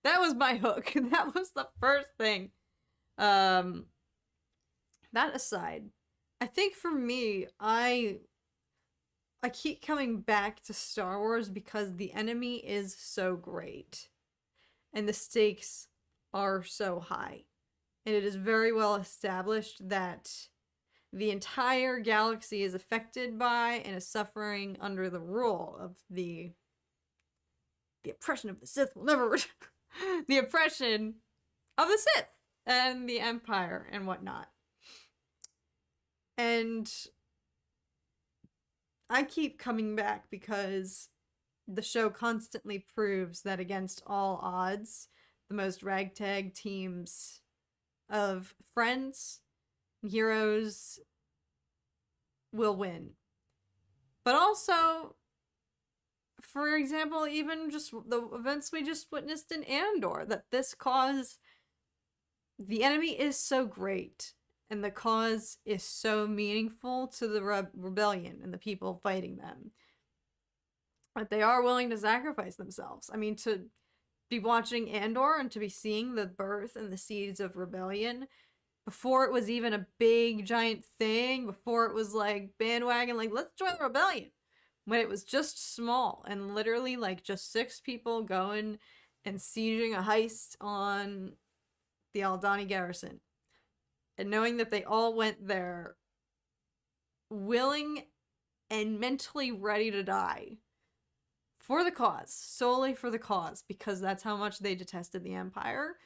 that was my hook. That was the first thing. That aside, I think for me, I keep coming back to Star Wars because the enemy is so great and the stakes are so high. And it is very well established that the entire galaxy is affected by and is suffering under the rule of the oppression of the Sith will never the oppression of the Sith and the Empire and whatnot. And I keep coming back because the show constantly proves that against all odds, the most ragtag teams of friends and heroes will win. But also, for example, even just the events we just witnessed in Andor, that this cause, the enemy is so great and the cause is so meaningful to the rebellion and the people fighting them, that they are willing to sacrifice themselves. I mean, to be watching Andor and to be seeing the birth and the seeds of rebellion before it was even a big giant thing, before it was like bandwagon, like let's join the rebellion, when it was just small and literally like just 6 people going and sieging a heist on the Aldhani garrison, and knowing that they all went there willing and mentally ready to die for the cause, solely for the cause, because that's how much they detested the Empire.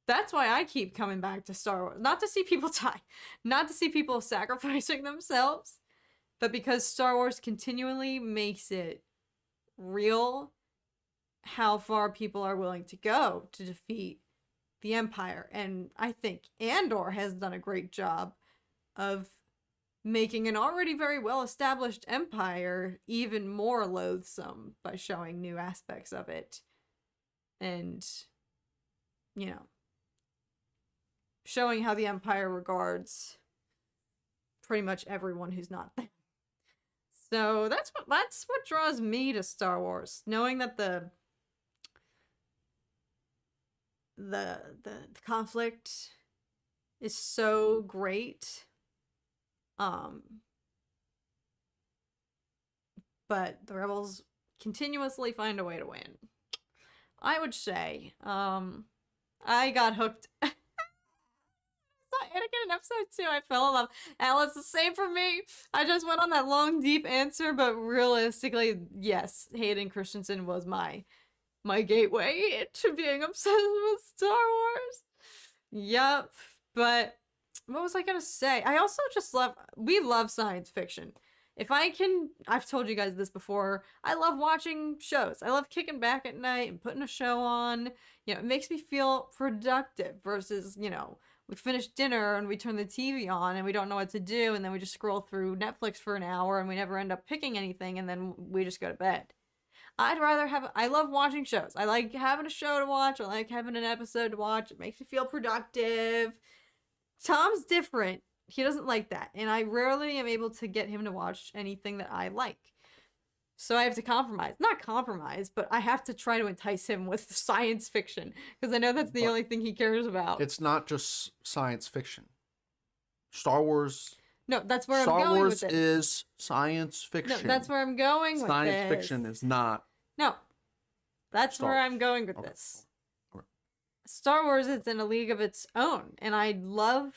That's why I keep coming back to Star Wars. Not to see people die, not to see people sacrificing themselves, but because Star Wars continually makes it real how far people are willing to go to defeat the Empire. And I think Andor has done a great job of making an already very well-established empire even more loathsome by showing new aspects of it. And, you know, showing how the Empire regards pretty much everyone who's not there. So that's what draws me to Star Wars, knowing that the conflict is so great. But the rebels continuously find a way to win. I would say, I got hooked. I saw Anakin in episode 2, I fell in love. Alice, the same for me. I just went on that long, deep answer, but realistically, yes, Hayden Christensen was my gateway to being obsessed with Star Wars. Yep, but what was I gonna say? I also just we love science fiction. I've told you guys this before, I love watching shows. I love kicking back at night and putting a show on. You know, it makes me feel productive versus, you know, we finish dinner and we turn the TV on and we don't know what to do, and then we just scroll through Netflix for an hour and we never end up picking anything, and then we just go to bed. I love watching shows. I like having a show to watch. I like having an episode to watch. It makes me feel productive. Tom's different. He doesn't like that. And I rarely am able to get him to watch anything that I like. So I have to compromise. Not compromise, but I have to try to entice him with science fiction. Because I know that's the only thing he cares about. It's not just science fiction. Star Wars... No, that's where I'm going going with Star it. Wars is science fiction. No, that's where I'm going with this. Science fiction is not. No, that's Star where Wars. I'm going with Okay. this. Okay. Star Wars is in a league of its own, and I love,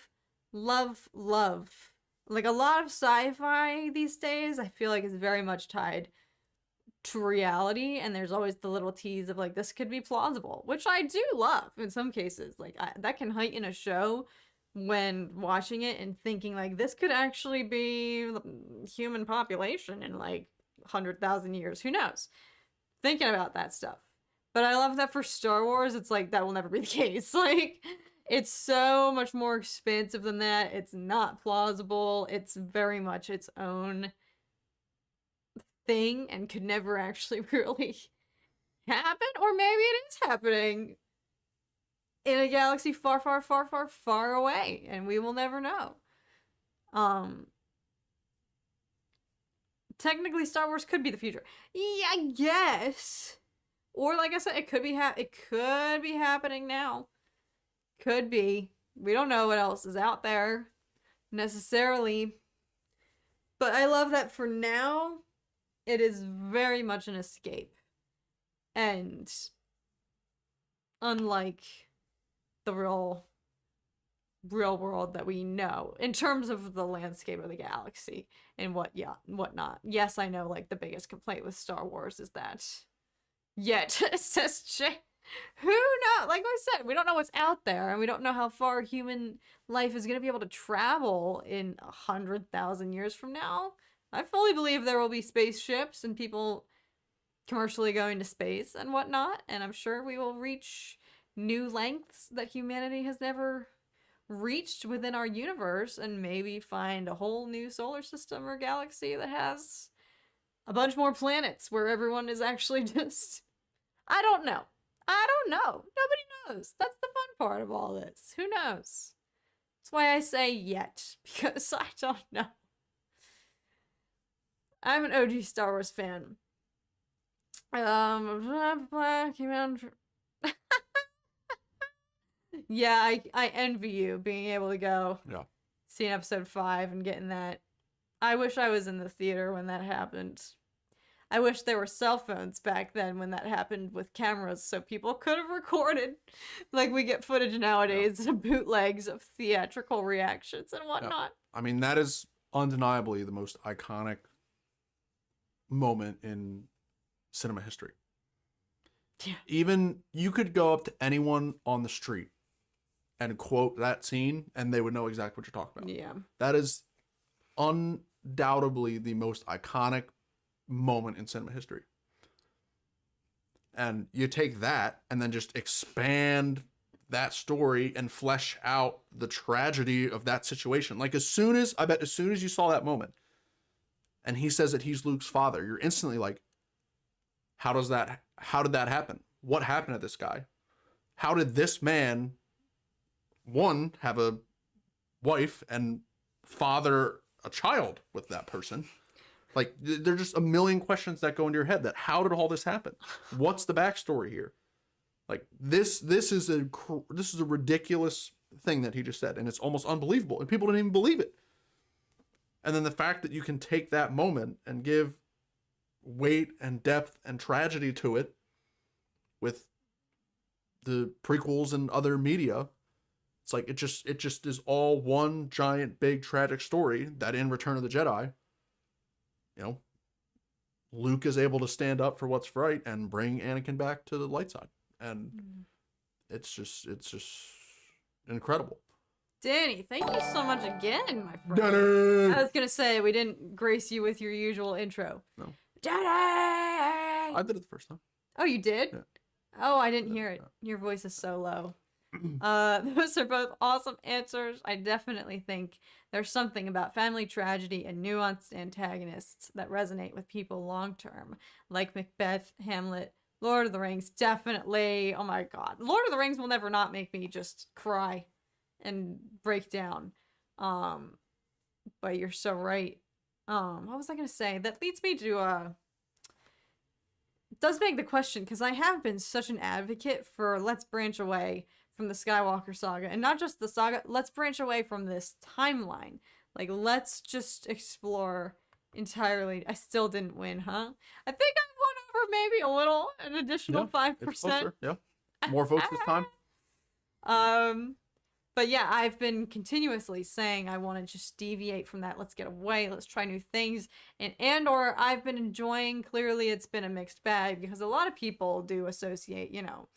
like a lot of sci-fi these days, I feel like is very much tied to reality, and there's always the little tease of like, this could be plausible, which I do love in some cases. Like, that can heighten a show when watching it and thinking like, this could actually be the human population in like 100,000 years, who knows, thinking about that stuff. But I love that for Star Wars, it's like, that will never be the case. Like, it's so much more expansive than that. It's not plausible. It's very much its own thing and could never actually really happen. Or maybe it is happening in a galaxy far, far, far, far, far away, and we will never know. Technically, Star Wars could be the future. Yeah, I guess. Or like I said, it could be happening now. Could be. We don't know what else is out there necessarily. But I love that for now, it is very much an escape. And unlike the real world that we know in terms of the landscape of the galaxy and whatnot. Yes, I know, like, the biggest complaint with Star Wars is that yet says Jay, who knows? Like I said, we don't know what's out there, and we don't know how far human life is going to be able to travel in 100,000 years from now. I fully believe there will be spaceships and people commercially going to space and whatnot, and I'm sure we will reach new lengths that humanity has never reached within our universe, and maybe find a whole new solar system or galaxy that has a bunch more planets where everyone is actually just... I don't know. Nobody knows. That's the fun part of all this. Who knows? That's why I say yet, because I don't know. I'm an OG Star Wars fan. Yeah, I envy you being able to go see an episode 5 and getting that. I wish I was in the theater when that happened. I wish there were cell phones back then when that happened with cameras, so people could have recorded, like we get footage nowadays of bootlegs of theatrical reactions and whatnot. I mean, that is undeniably the most iconic moment in cinema history. Yeah. Even you could go up to anyone on the street and quote that scene and they would know exactly what you're talking about. Yeah. That is undoubtedly the most iconic moment in cinema history. And you take that and then just expand that story and flesh out the tragedy of that situation. Like as soon as you saw that moment and he says that he's Luke's father, you're instantly like, how did that happen? What happened to this guy? How did this man, one, have a wife and father a child with that person? Like, there's just a million questions that go into your head that how did all this happen? What's the backstory here? Like, this is a ridiculous thing that he just said, and it's almost unbelievable, and people didn't even believe it. And then the fact that you can take that moment and give weight and depth and tragedy to it with the prequels and other media, it's like it just is all one giant big tragic story that in Return of the Jedi, you know, Luke is able to stand up for what's right and bring Anakin back to the light side. And it's just incredible. Danny, thank you so much again, my friend. Danny! I was gonna say we didn't grace you with your usual intro. No. Danny! I did it the first time. Oh, you did? Yeah. Oh, I didn't hear it. Your voice is so low. Those are both awesome answers. I definitely think there's something about family tragedy and nuanced antagonists that resonate with people long term, like Macbeth, Hamlet, Lord of the Rings. Definitely. Oh my god, Lord of the Rings will never not make me just cry and break down. But you're so right. What was I gonna say? That leads me to does beg the question, because I have been such an advocate for let's branch away from the Skywalker saga, and not just the saga, let's branch away from this timeline. Like, let's just explore entirely. I still didn't win, huh? I think I won over maybe a little, an additional 5%. Yeah, more votes this time. But yeah, I've been continuously saying I want to just deviate from that. Let's get away. Let's try new things. And Andor, I've been enjoying. Clearly, it's been a mixed bag because a lot of people do associate, you know,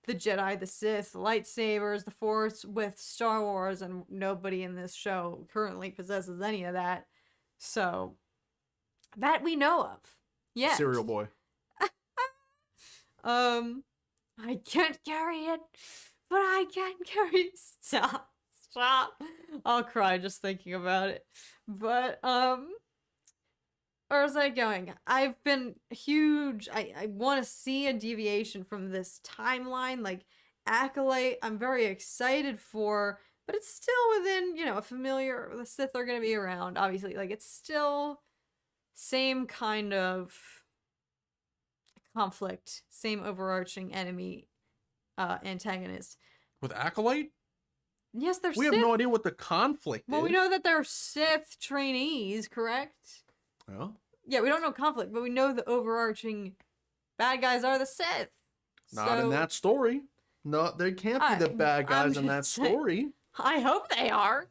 the Jedi, the Sith, the lightsabers, the Force with Star Wars, and nobody in this show currently possesses any of that. So, that we know of. Yeah. Cereal boy. I can't carry it. But I can carry. Stop. I'll cry just thinking about it. But, where was I going? I've been huge. I want to see a deviation from this timeline. Like, Acolyte, I'm very excited for, but it's still within, you know, a familiar, the Sith are going to be around, obviously. Like, it's still same kind of conflict, same overarching enemy. Antagonist. With Acolyte? Yes, they're We Sith. have no idea what the conflict Well, is. we know that they're Sith trainees, correct? Well, Yeah, we don't know conflict, but we know the overarching bad guys are the Sith. not in that story. No, they can't be the bad guys in that story. I hope they are.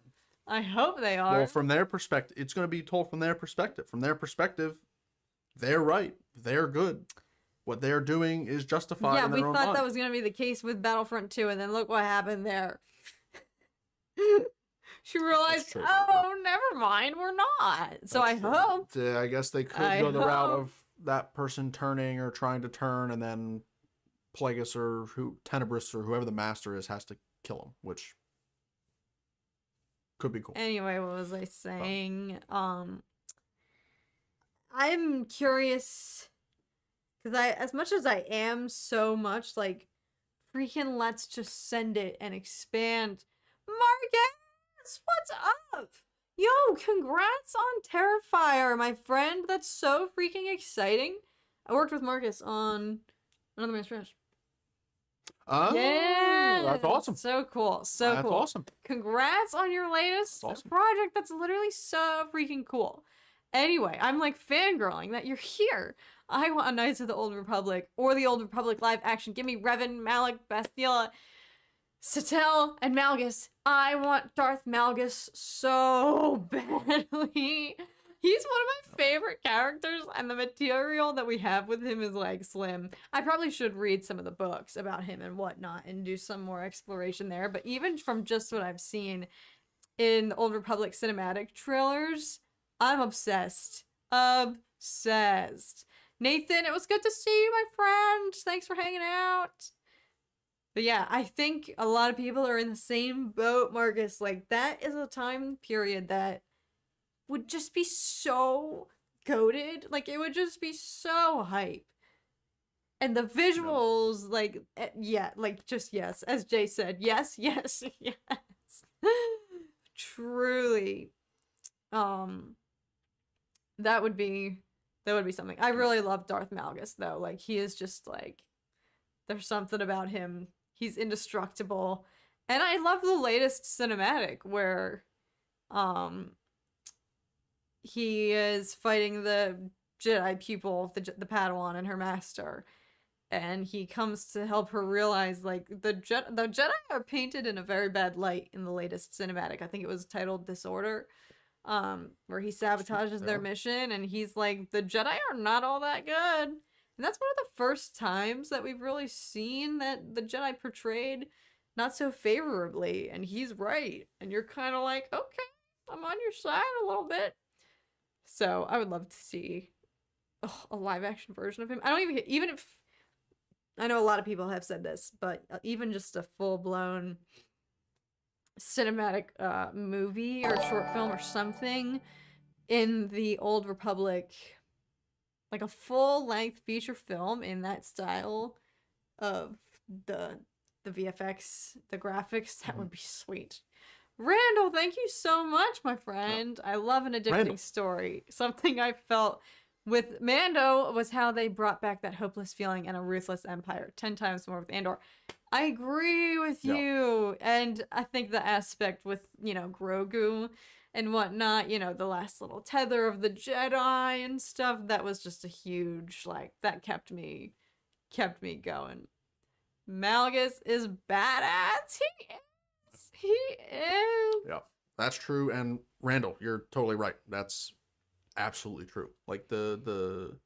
I hope they are. Well, from their perspective, it's going to be told from their perspective. From their perspective, they're right. They're good. What they're doing is justified. Yeah, in we their own thought mind. that was going to be the case with Battlefront 2, and then look what happened there. She realized, true. oh, never mind, we're not. So I hope. I guess they could go the route of that person turning or trying to turn, and then Plagueis or Tenebris or whoever the master is has to kill him, which could be cool. Anyway, what was I saying? I'm curious because as much as I am so much like freaking let's just send it and expand. Marcus, what's up? Yo, congrats on Terrifier, my friend. That's so freaking exciting. I worked with Marcus on Another Man's Trash. Oh, yeah, that's awesome. So cool. So that's cool. awesome. Congrats on your latest Awesome. project. That's literally so freaking cool. Anyway, I'm like fangirling that you're here. I want a Knights of the Old Republic or the Old Republic live action. Give me Revan, Malak, Bastila. Satel and Malgus. I want Darth Malgus so badly. He's one of my favorite characters, and the material that we have with him is like slim. I probably should read some of the books about him and whatnot and do some more exploration there. But even from just what I've seen in the Old Republic cinematic trailers, I'm obsessed. Obsessed. Nathan, it was good to see you, my friend. Thanks for hanging out. But yeah, I think a lot of people are in the same boat, Marcus. Like, that is a time period that would just be so goated. Like, it would just be so hype. And the visuals, like, yeah, like, just yes. As Jay said, yes, yes, yes. Truly. That would be something. I really love Darth Malgus, though. Like, he is just, like, there's something about him. He's indestructible. And I love the latest cinematic where, he is fighting the Jedi pupil, the Padawan and her master. And he comes to help her realize, like, the Jedi are painted in a very bad light in the latest cinematic. I think it was titled Disorder, where he sabotages their mission, and he's like, the Jedi are not all that good. And that's one of the first times that we've really seen that the Jedi portrayed not so favorably, and he's right. And you're kind of like, okay, I'm on your side a little bit. So I would love to see a live action version of him. I don't even if, I know a lot of people have said this, but even just a full-blown cinematic movie or short film or something in the Old Republic, like a full-length feature film in that style of the VFX, the graphics, that would be sweet. Randall, thank you so much, my friend. I love an addicting story. Something I felt with Mando was how they brought back that hopeless feeling and a ruthless empire 10 times more with Andor. I agree with you. And I think the aspect with, you know, Grogu and whatnot, you know, the last little tether of the Jedi and stuff, that was just a huge, like, that kept me going. Malgus is badass. He is. Yeah, that's true. And Randall, you're totally right. That's absolutely true. Like the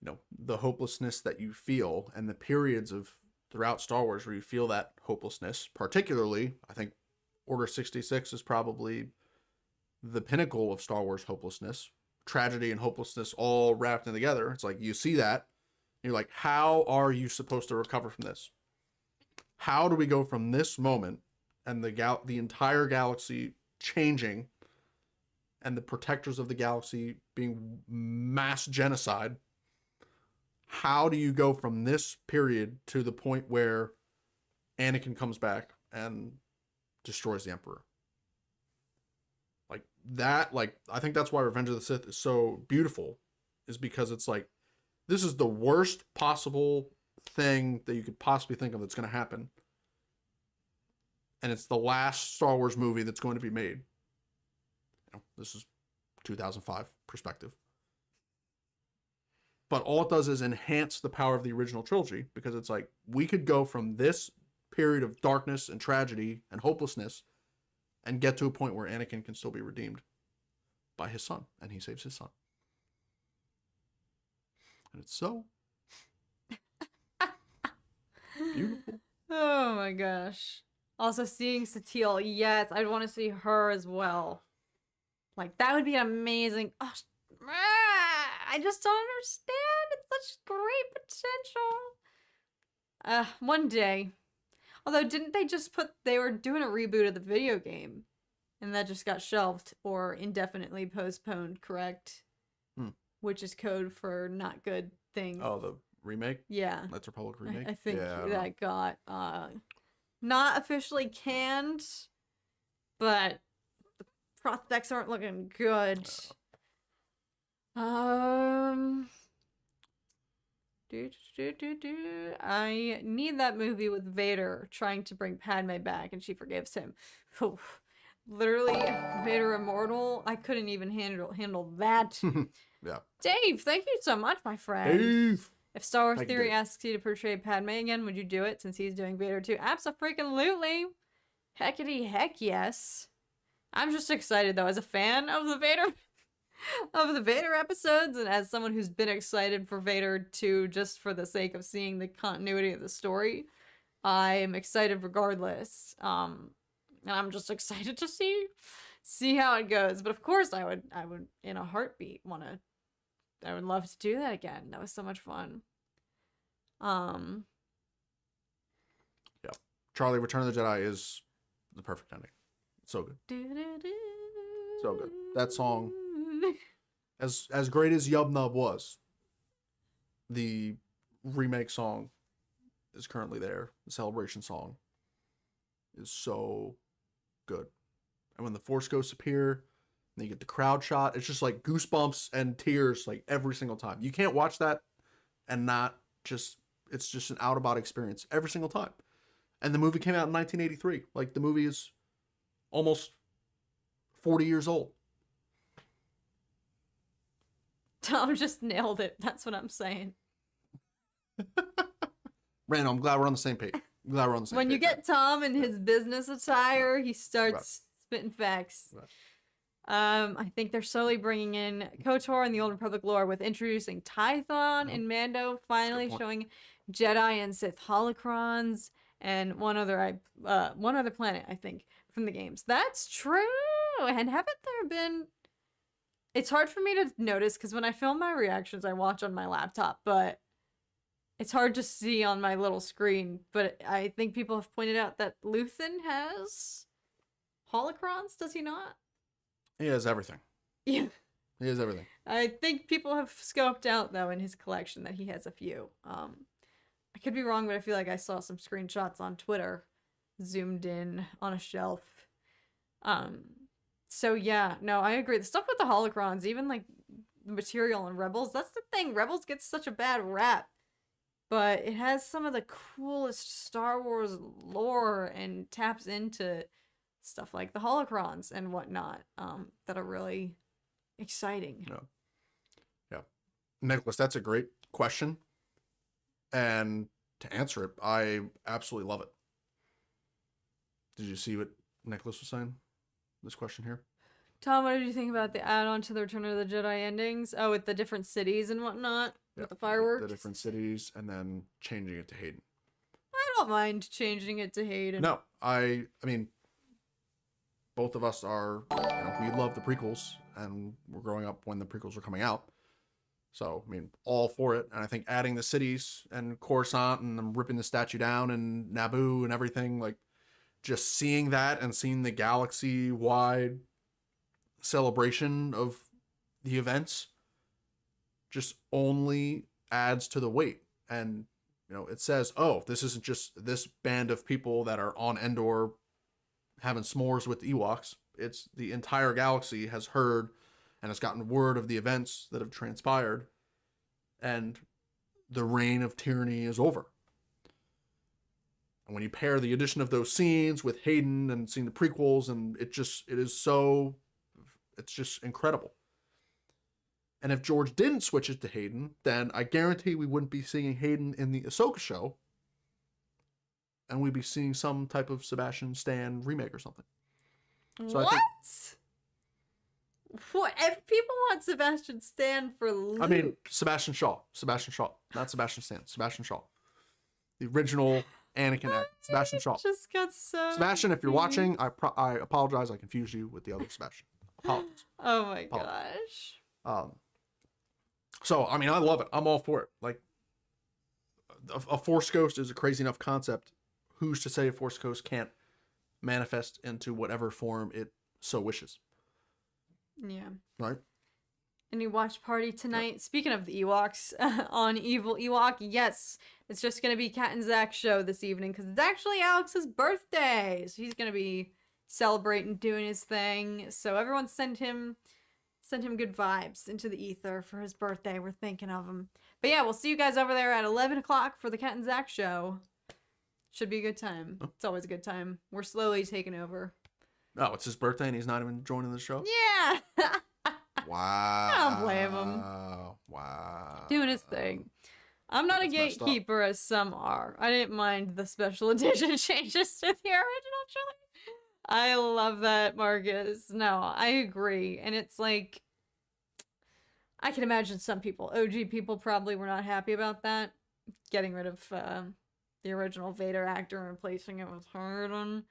you know, the hopelessness that you feel and the periods of throughout Star Wars where you feel that hopelessness, particularly, I think Order 66 is probably the pinnacle of Star Wars hopelessness, tragedy and hopelessness all wrapped in together. It's like you see that, and you're like, how are you supposed to recover from this? How do we go from this moment and the entire galaxy changing and the protectors of the galaxy being mass genocide? How do you go from this period to the point where Anakin comes back and destroys the Emperor? Like that, like, I think that's why Revenge of the Sith is so beautiful, is because it's like, this is the worst possible thing that you could possibly think of that's going to happen. And it's the last Star Wars movie that's going to be made. You know, this is 2005 perspective. But all it does is enhance the power of the original trilogy, because it's like, we could go from this period of darkness and tragedy and hopelessness and get to a point where Anakin can still be redeemed by his son, and he saves his son. And it's so beautiful. Oh my gosh. Also seeing Satil, yes, I'd want to see her as well. Like, that would be amazing. Oh, I just don't understand. It's such great potential. One day. Although, didn't they just they were doing a reboot of the video game, and that just got shelved or indefinitely postponed, correct? Which is code for not good things. Oh, the remake? Yeah. Knights Republic remake? I think that got not officially canned, but the prospects aren't looking good. I need that movie with Vader trying to bring Padme back and she forgives him. Literally, Vader immortal. I couldn't even handle that. Yeah. Dave, thank you so much, my friend. Dave. If Star Wars I can Theory dig it. asks you to portray Padme again, would you do it since he's doing Vader too? Abso-freaking-lutely. Heckity heck yes. I'm just excited though, as a fan of the Vader episodes, and as someone who's been excited for Vader 2 just for the sake of seeing the continuity of the story. I am excited regardless. And I'm just excited to see how it goes. But of course I would in a heartbeat I would love to do that again. That was so much fun. Yeah. Charlie, Return of the Jedi is the perfect ending. It's so good. So good. That song, as great as Yub Nub was, the remake song is currently there. The celebration song is so good. And when the Force Ghosts appear, and you get the crowd shot, it's just like goosebumps and tears like every single time. You can't watch that and not just, it's just an out-of-body experience every single time. And the movie came out in 1983. Like, the movie is almost 40 years old. Tom just nailed it. That's what I'm saying. Randall, I'm glad we're on the same page. When you get Tom in his business attire, he starts spitting facts. Right. I think they're slowly bringing in KOTOR and the Old Republic lore with introducing Tython and Mando, finally showing Jedi and Sith holocrons, and one other planet, I think, from the games. That's true. And haven't there been? It's hard for me to notice because when I film my reactions, I watch on my laptop, but it's hard to see on my little screen. But I think people have pointed out that Luthen has holocrons. Does he not? He has everything. Yeah. He has everything. I think people have scoped out, though, in his collection that he has a few. I could be wrong, but I feel like I saw some screenshots on Twitter zoomed in on a shelf. So yeah, no, I agree. The stuff with the holocrons, even like the material in Rebels, that's the thing. Rebels gets such a bad rap, but it has some of the coolest Star Wars lore and taps into stuff like the holocrons and whatnot, that are really exciting. Yeah. Nicholas, that's a great question. And to answer it, I absolutely love it. Did you see what Nicholas was saying? This question here? Tom, what did you think about the add-on to the Return of the Jedi endings? Oh, with the different cities and whatnot? Yeah, with the fireworks? The different cities, and then changing it to Hayden. I don't mind changing it to Hayden. No, I mean, both of us are, we love the prequels, and we're growing up when the prequels were coming out. So, I mean, all for it. And I think adding the cities and Coruscant and them ripping the statue down and Naboo and everything, like, just seeing that and seeing the galaxy-wide celebration of the events just only adds to the weight. And, it says, oh, this isn't just this band of people that are on Endor having s'mores with the Ewoks. It's the entire galaxy has heard and has gotten word of the events that have transpired, and the reign of tyranny is over. And when you pair the addition of those scenes with Hayden and seeing the prequels, and it's just incredible. And if George didn't switch it to Hayden, then I guarantee we wouldn't be seeing Hayden in the Ahsoka show, and we'd be seeing some type of Sebastian Stan remake or something. So what? What? If people want Sebastian Stan for Luke? I mean, Sebastian Shaw, not Sebastian Stan. Sebastian Shaw, the original Anakin actor, Sebastian Shaw. Just got so. Sebastian, if you're watching, I apologize. I confused you with the other Sebastian. Apologies. Oh my gosh. So I mean, I love it. I'm all for it. Like, a Force Ghost is a crazy enough concept. Who's to say a Force Ghost can't manifest into whatever form it so wishes? Yeah. Right? Any watch party tonight? Yep. Speaking of the Ewoks, on Evil Ewok, yes, it's just going to be Cat and Zach show this evening because it's actually Alex's birthday. So he's going to be celebrating, doing his thing. So everyone send him good vibes into the ether for his birthday. We're thinking of him. But yeah, we'll see you guys over there at 11 o'clock for the Cat and Zach show. Should be a good time. It's always a good time. We're slowly taking over. Oh, it's his birthday and he's not even joining the show? Yeah. Wow. I don't blame him. Wow. Doing his thing. I'm not a That's messed up. gatekeeper as some are. I didn't mind the special edition changes to the original trilogy. I love that, Marcus. No, I agree. And it's like, I can imagine some people, OG people, probably were not happy about that. Getting rid of the original Vader actor and replacing it with Hayden.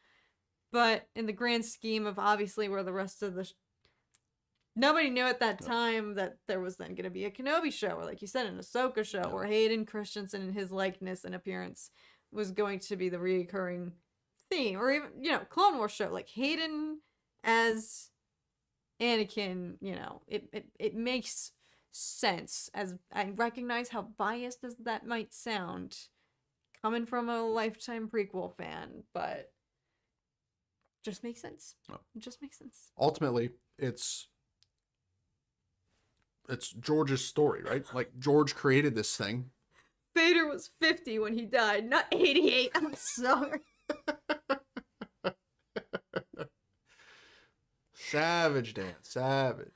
But in the grand scheme of obviously where the rest of the... Nobody knew at that time that there was then going to be a Kenobi show, or like you said, an Ahsoka show, where Hayden Christensen in his likeness and appearance was going to be the reoccurring theme. Or even, you know, Clone Wars show, like Hayden as Anakin, you know, it makes sense. As I recognize how biased as that might sound, coming from a lifetime prequel fan, but just makes sense. It just makes sense. Ultimately, it's George's story, right? Like, George created this thing. Vader was 50 when he died, not 88. I'm sorry. Savage, Dan. Savage.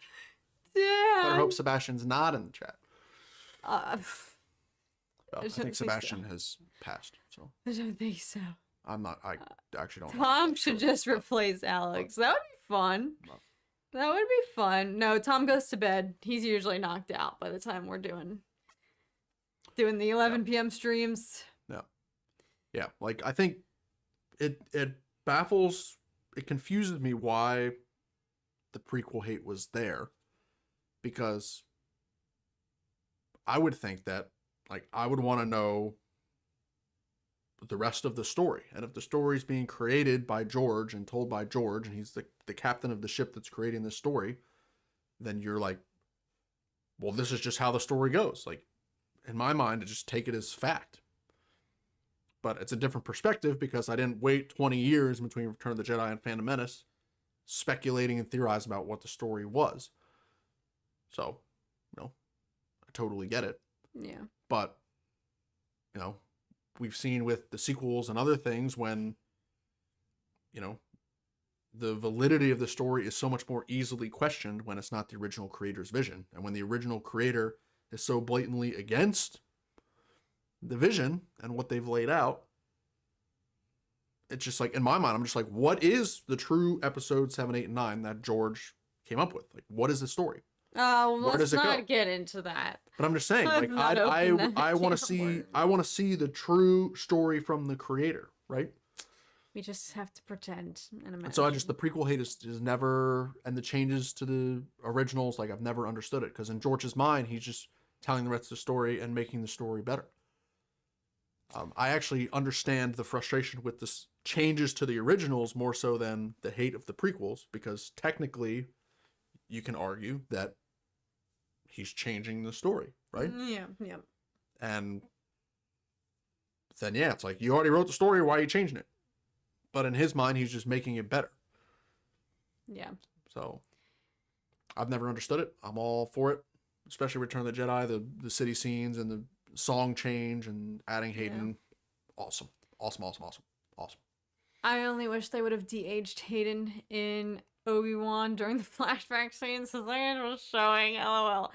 Yeah. I hope Sebastian's not in the chat. I think Sebastian has passed, so. I don't think so. I'm not. I actually don't. Tom should just replace Alex. That would be fun. That would be fun. No, Tom goes to bed. He's usually knocked out by the time we're doing the 11 p.m. streams. Yeah, like, I think it confuses me why the prequel hate was there, because I would think that, like, I would want to know the rest of the story. And if the story is being created by George and told by George, and he's the captain of the ship that's creating this story, then you're like, well, this is just how the story goes. Like, in my mind, I just take it as fact. But it's a different perspective, because I didn't wait 20 years between Return of the Jedi and Phantom Menace speculating and theorizing about what the story was. So, you know, I totally get it. Yeah. But, you know, we've seen with the sequels and other things when, you know, the validity of the story is so much more easily questioned when it's not the original creator's vision. And when the original creator is so blatantly against the vision and what they've laid out, it's just like, in my mind, I'm just like, what is the true episode 7, 8, and 9 that George came up with? Like, what is the story? Oh, well, let's not get into that. But I'm just saying, like, I want to see the true story from the creator, right? We just have to pretend and imagine. And so the prequel hate is never, and the changes to the originals, like, I've never understood it, because in George's mind, he's just telling the rest of the story and making the story better. I actually understand the frustration with the changes to the originals more so than the hate of the prequels, because technically you can argue that he's changing the story, right? Yeah. And then, yeah, it's like, you already wrote the story, why are you changing it? But in his mind, he's just making it better. Yeah. So, I've never understood it. I'm all for it, especially Return of the Jedi, the city scenes and the song change and adding Hayden. Yeah. Awesome. I only wish they would have de-aged Hayden in Obi-Wan during the flashback scenes as it was showing. LOL.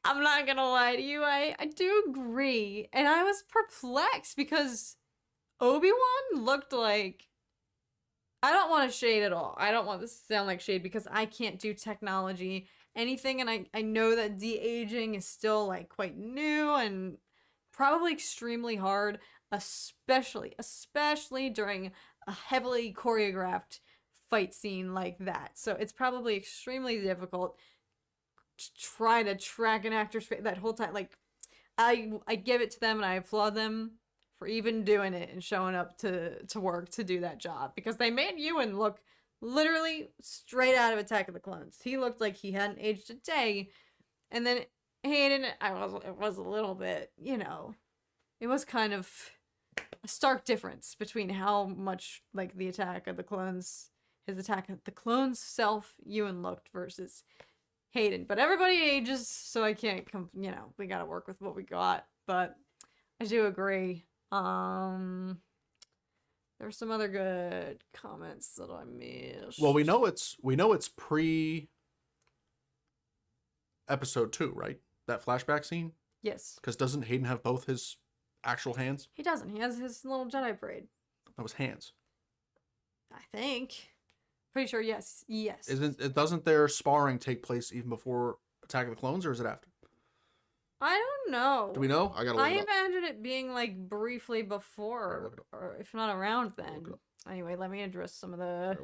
I'm not gonna lie to you, I do agree. And I was perplexed because Obi-Wan looked like... I don't want to shade at all. I don't want this to sound like shade, because I can't do technology anything, and I know that de-aging is still, like, quite new and probably extremely hard, especially during a heavily choreographed fight scene like that. So it's probably extremely difficult to try to track an actor's face that whole time. Like, I give it to them and I applaud them for even doing it and showing up to work to do that job, because they made Ewan look literally straight out of Attack of the Clones. He looked like he hadn't aged a day. And then Hayden, it was a little bit, you know, it was kind of a stark difference between how much like the Attack of the Clones, his Attack of the Clones self Ewan looked versus Hayden. But everybody ages, so I can't you know, we gotta work with what we got. But I do agree. There's some other good comments that I missed. Well, we know it's pre episode 2, right? That flashback scene. Yes. Because doesn't Hayden have both his actual hands? He doesn't. He has his little Jedi braid. That was hands. I think. Pretty sure, yes. Yes. Doesn't their sparring take place even before Attack of the Clones, or is it after? I don't know. Do we know? I gotta look I it up. imagine it being like briefly before, or if not around then. Anyway, let me address some of the.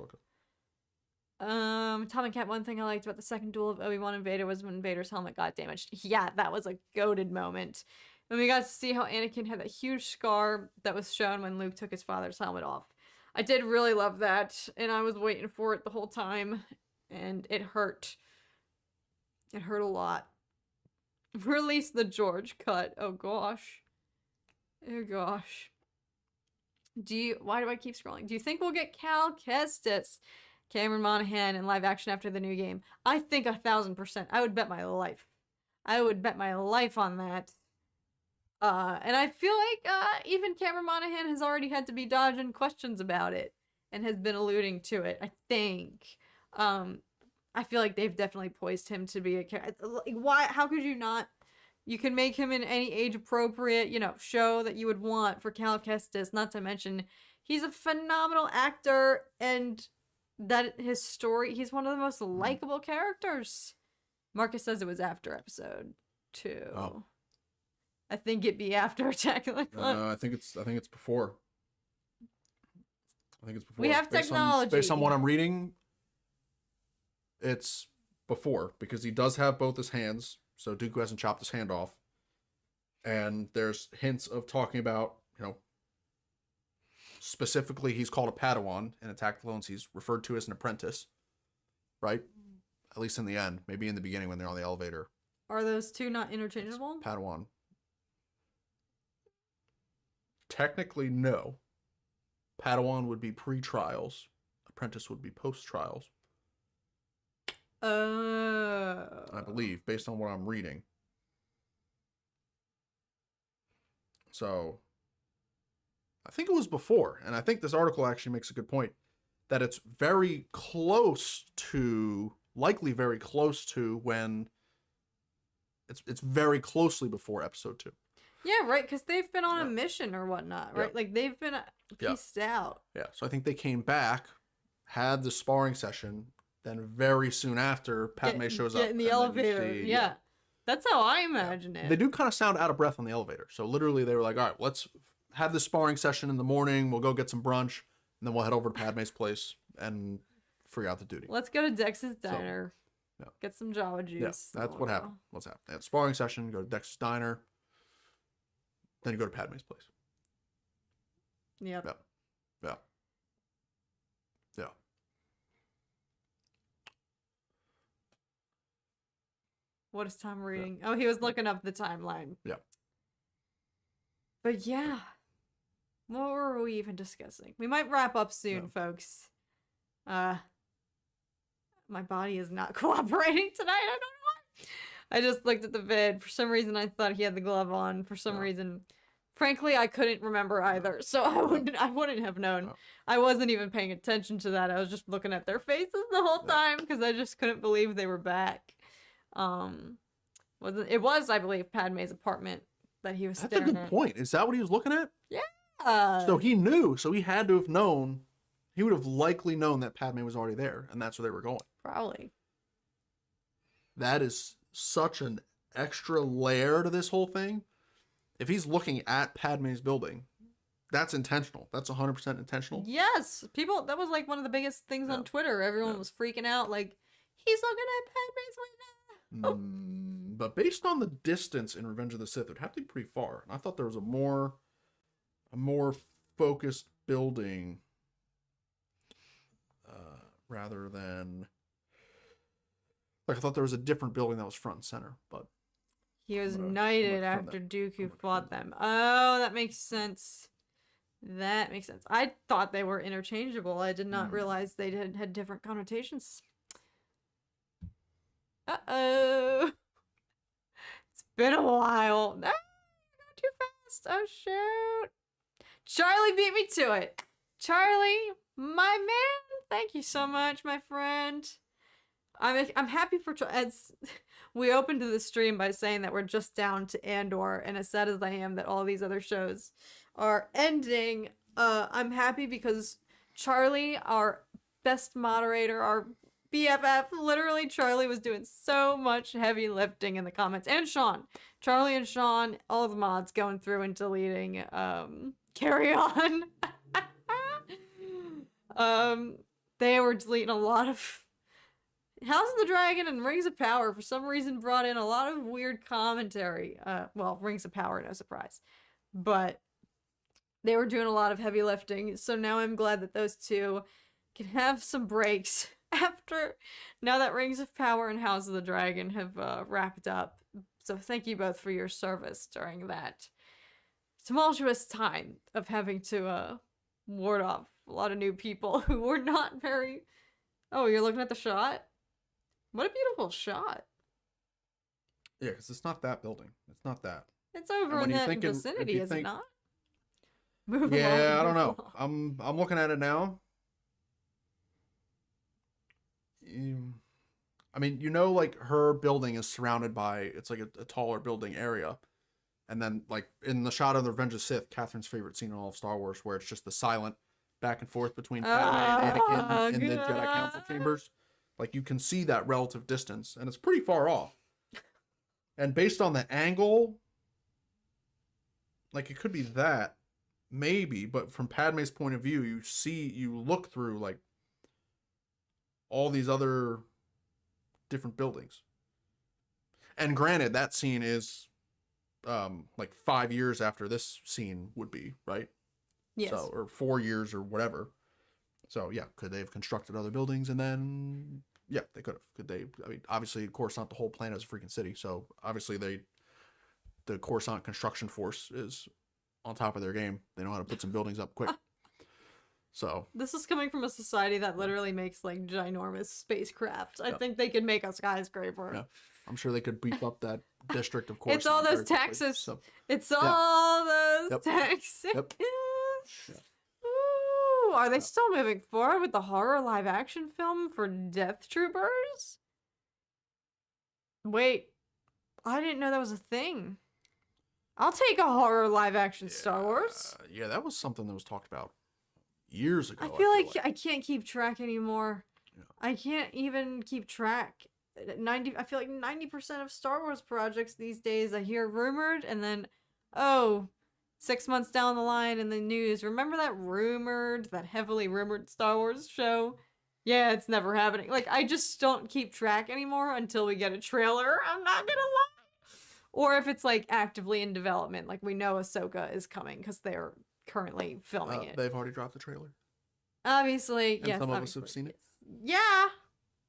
Tom and Cat, one thing I liked about the second duel of Obi-Wan and Vader was when Vader's helmet got damaged. Yeah, that was a goated moment. And we got to see how Anakin had that huge scar that was shown when Luke took his father's helmet off. I did really love that, and I was waiting for it the whole time, and it hurt. It hurt a lot. Release the George cut. Oh gosh. Oh gosh. Why do I keep scrolling? Do you think we'll get Cal Kestis, Cameron Monaghan in live action after the new game? I think 1,000%. I would bet my life. I would bet my life on that. And I feel like even Cameron Monaghan has already had to be dodging questions about it and has been alluding to it, I think. I feel like they've definitely poised him to be a character. Why? How could you not? You can make him in any age-appropriate, show that you would want for Cal Kestis. Not to mention, he's a phenomenal actor, and that his story, he's one of the most likable characters. Marcus says it was after episode 2. Oh. I think it'd be after Attack of the Clones. I think it's before. I think it's before. We have technology. Based on what I'm reading, it's before, because he does have both his hands, so Dooku hasn't chopped his hand off. And there's hints of talking about, specifically he's called a Padawan. In Attack of the Clones, he's referred to as an apprentice, right? At least in the end. Maybe in the beginning when they're on the elevator. Are those two not interchangeable? It's Padawan. Technically, no. Padawan would be pre-trials. Apprentice would be post-trials. I believe, based on what I'm reading. So, I think it was before, and I think this article actually makes a good point, that it's very close to, likely very close to when, it's very closely before episode 2. Yeah, right, because they've been on a mission or whatnot, right? Yeah. Like, they've been pieced out. Yeah, so I think they came back, had the sparring session, then very soon after, Padme shows up. In the elevator, yeah. That's how I imagine it. They do kind of sound out of breath on the elevator. So literally they were like, all right, let's have this sparring session in the morning. We'll go get some brunch, and then we'll head over to Padme's place and figure out the duty. Let's go to Dex's Diner. Yeah. Get some Java juice. Yeah, that's what happened. Let's have that sparring session, go to Dex's Diner, then you go to Padme's place. Yep. Yeah. Yeah. Yeah. What is Tom reading? Oh, he was looking up the timeline. Yeah. But yeah. What were we even discussing? We might wrap up soon, folks. My body is not cooperating tonight. I don't know why. I just looked at the vid. For some reason, I thought he had the glove on. For some reason, frankly, I couldn't remember either. So I wouldn't have known. I wasn't even paying attention to that. I was just looking at their faces the whole time because I just couldn't believe they were back. It was, I believe, Padme's apartment that he was staring at. That's a good point. Is that what he was looking at? Yeah. So he knew. So he had to have known. He would have likely known that Padme was already there, and that's where they were going. Probably. That is such an extra layer to this whole thing. If he's looking at Padme's building, that's intentional. That's 100% intentional. Yes. People, that was like one of the biggest things on Twitter. Everyone was freaking out like, he's looking at Padme's window. But based on the distance in Revenge of the Sith, it would have to be pretty far. And I thought there was a more focused building rather than... Like, I thought there was a different building that was front and center, but... He was knighted after Dooku fought them. Oh, that makes sense. That makes sense. I thought they were interchangeable. I did not realize they had different connotations. Uh-oh. It's been a while. No, not too fast. Oh, shoot. Charlie beat me to it. Charlie, my man, thank you so much, my friend. I'm happy for as we opened to the stream by saying that we're just down to Andor, and as sad as I am that all these other shows are ending, I'm happy because Charlie, our best moderator, our BFF, literally Charlie was doing so much heavy lifting in the comments, and Sean, Charlie and Sean, all the mods going through and deleting Carry On. They were deleting a lot of House of the Dragon and Rings of Power. For some reason brought in a lot of weird commentary. Well, Rings of Power, no surprise, but they were doing a lot of heavy lifting, so now I'm glad that those two can have some breaks after, now that Rings of Power and House of the Dragon have wrapped up. So thank you both for your service during that tumultuous time of having to ward off a lot of new people who were not very... Oh, you're looking at the shot? What a beautiful shot. Yeah, because it's not that building. It's not that. It's over in that vicinity, is it not? Move yeah, along, I don't know. along. I'm looking at it now. I mean, you know, like her building is surrounded by, it's like a taller building area. And then like in the shot of the Revenge of the Sith, Catherine's favorite scene in all of Star Wars, where it's just the silent back and forth between Padme and Anakin in the Jedi Council chambers. Like you can see that relative distance, and it's pretty far off. And based on the angle, like it could be that, maybe, but from Padme's point of view, you look through like all these other different buildings. And granted, that scene is like 5 years after this scene would be, right? Yes. So, or 4 years or whatever. So yeah, could they have constructed other buildings and then, yeah, they could have. Could they, I mean, obviously, of course, not the whole planet is a freaking city. So obviously the Coruscant construction force is on top of their game. They know how to put some buildings up quick. So this is coming from a society that literally makes like ginormous spacecraft. I think they could make a skyscraper. Yeah. I'm sure they could beef up that district, of course. It's all those taxes. So, it's all those taxes. Yep. Yeah. Ooh, are they still moving forward with the horror live action film for Death Troopers? Wait, I didn't know that was a thing. I'll take a horror live action Star Wars. Yeah, that was something that was talked about years ago. I feel like I can't keep track anymore. Yeah. I can't even keep track. I feel like 90% of Star Wars projects these days I hear rumored, and then 6 months down the line in the news, remember that heavily rumored Star Wars show? Yeah, it's never happening. Like, I just don't keep track anymore until we get a trailer. I'm not gonna lie. Or if it's like actively in development, like we know Ahsoka is coming because they're currently filming it. They've already dropped the trailer. Obviously, and yes. Some of us have seen it. Yeah.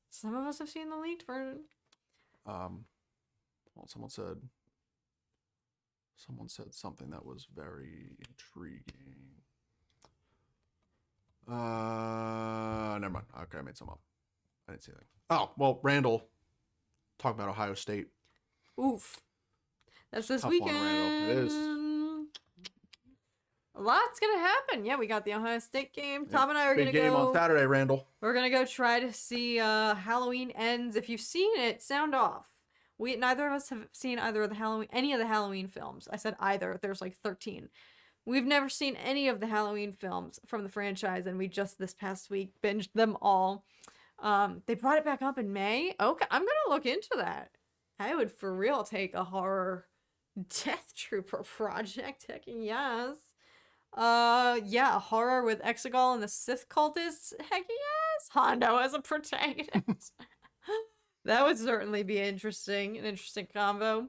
Some of us have seen the leaked version. Well, someone said something that was very intriguing. Never mind. Okay, I made some up. I didn't see anything. Oh, well, Randall talked about Ohio State. Oof. That's this Tough weekend. one, Randall. It is. A lot's gonna happen. Yeah, we got the Ohio State game. Tom and I are gonna go. Big game on Saturday, Randall. We're gonna go try to see Halloween Ends. If you've seen it, sound off. Neither of us have seen any of the Halloween films. I said either. There's like 13. We've never seen any of the Halloween films from the franchise, and we just this past week binged them all. They brought it back up in May. Okay, I'm gonna look into that. I would for real take a horror Death Trooper project. Heck yes. Yeah, horror with Exegol and the Sith cultists. Heck yes. Hondo as a protagonist. That would certainly be an interesting combo.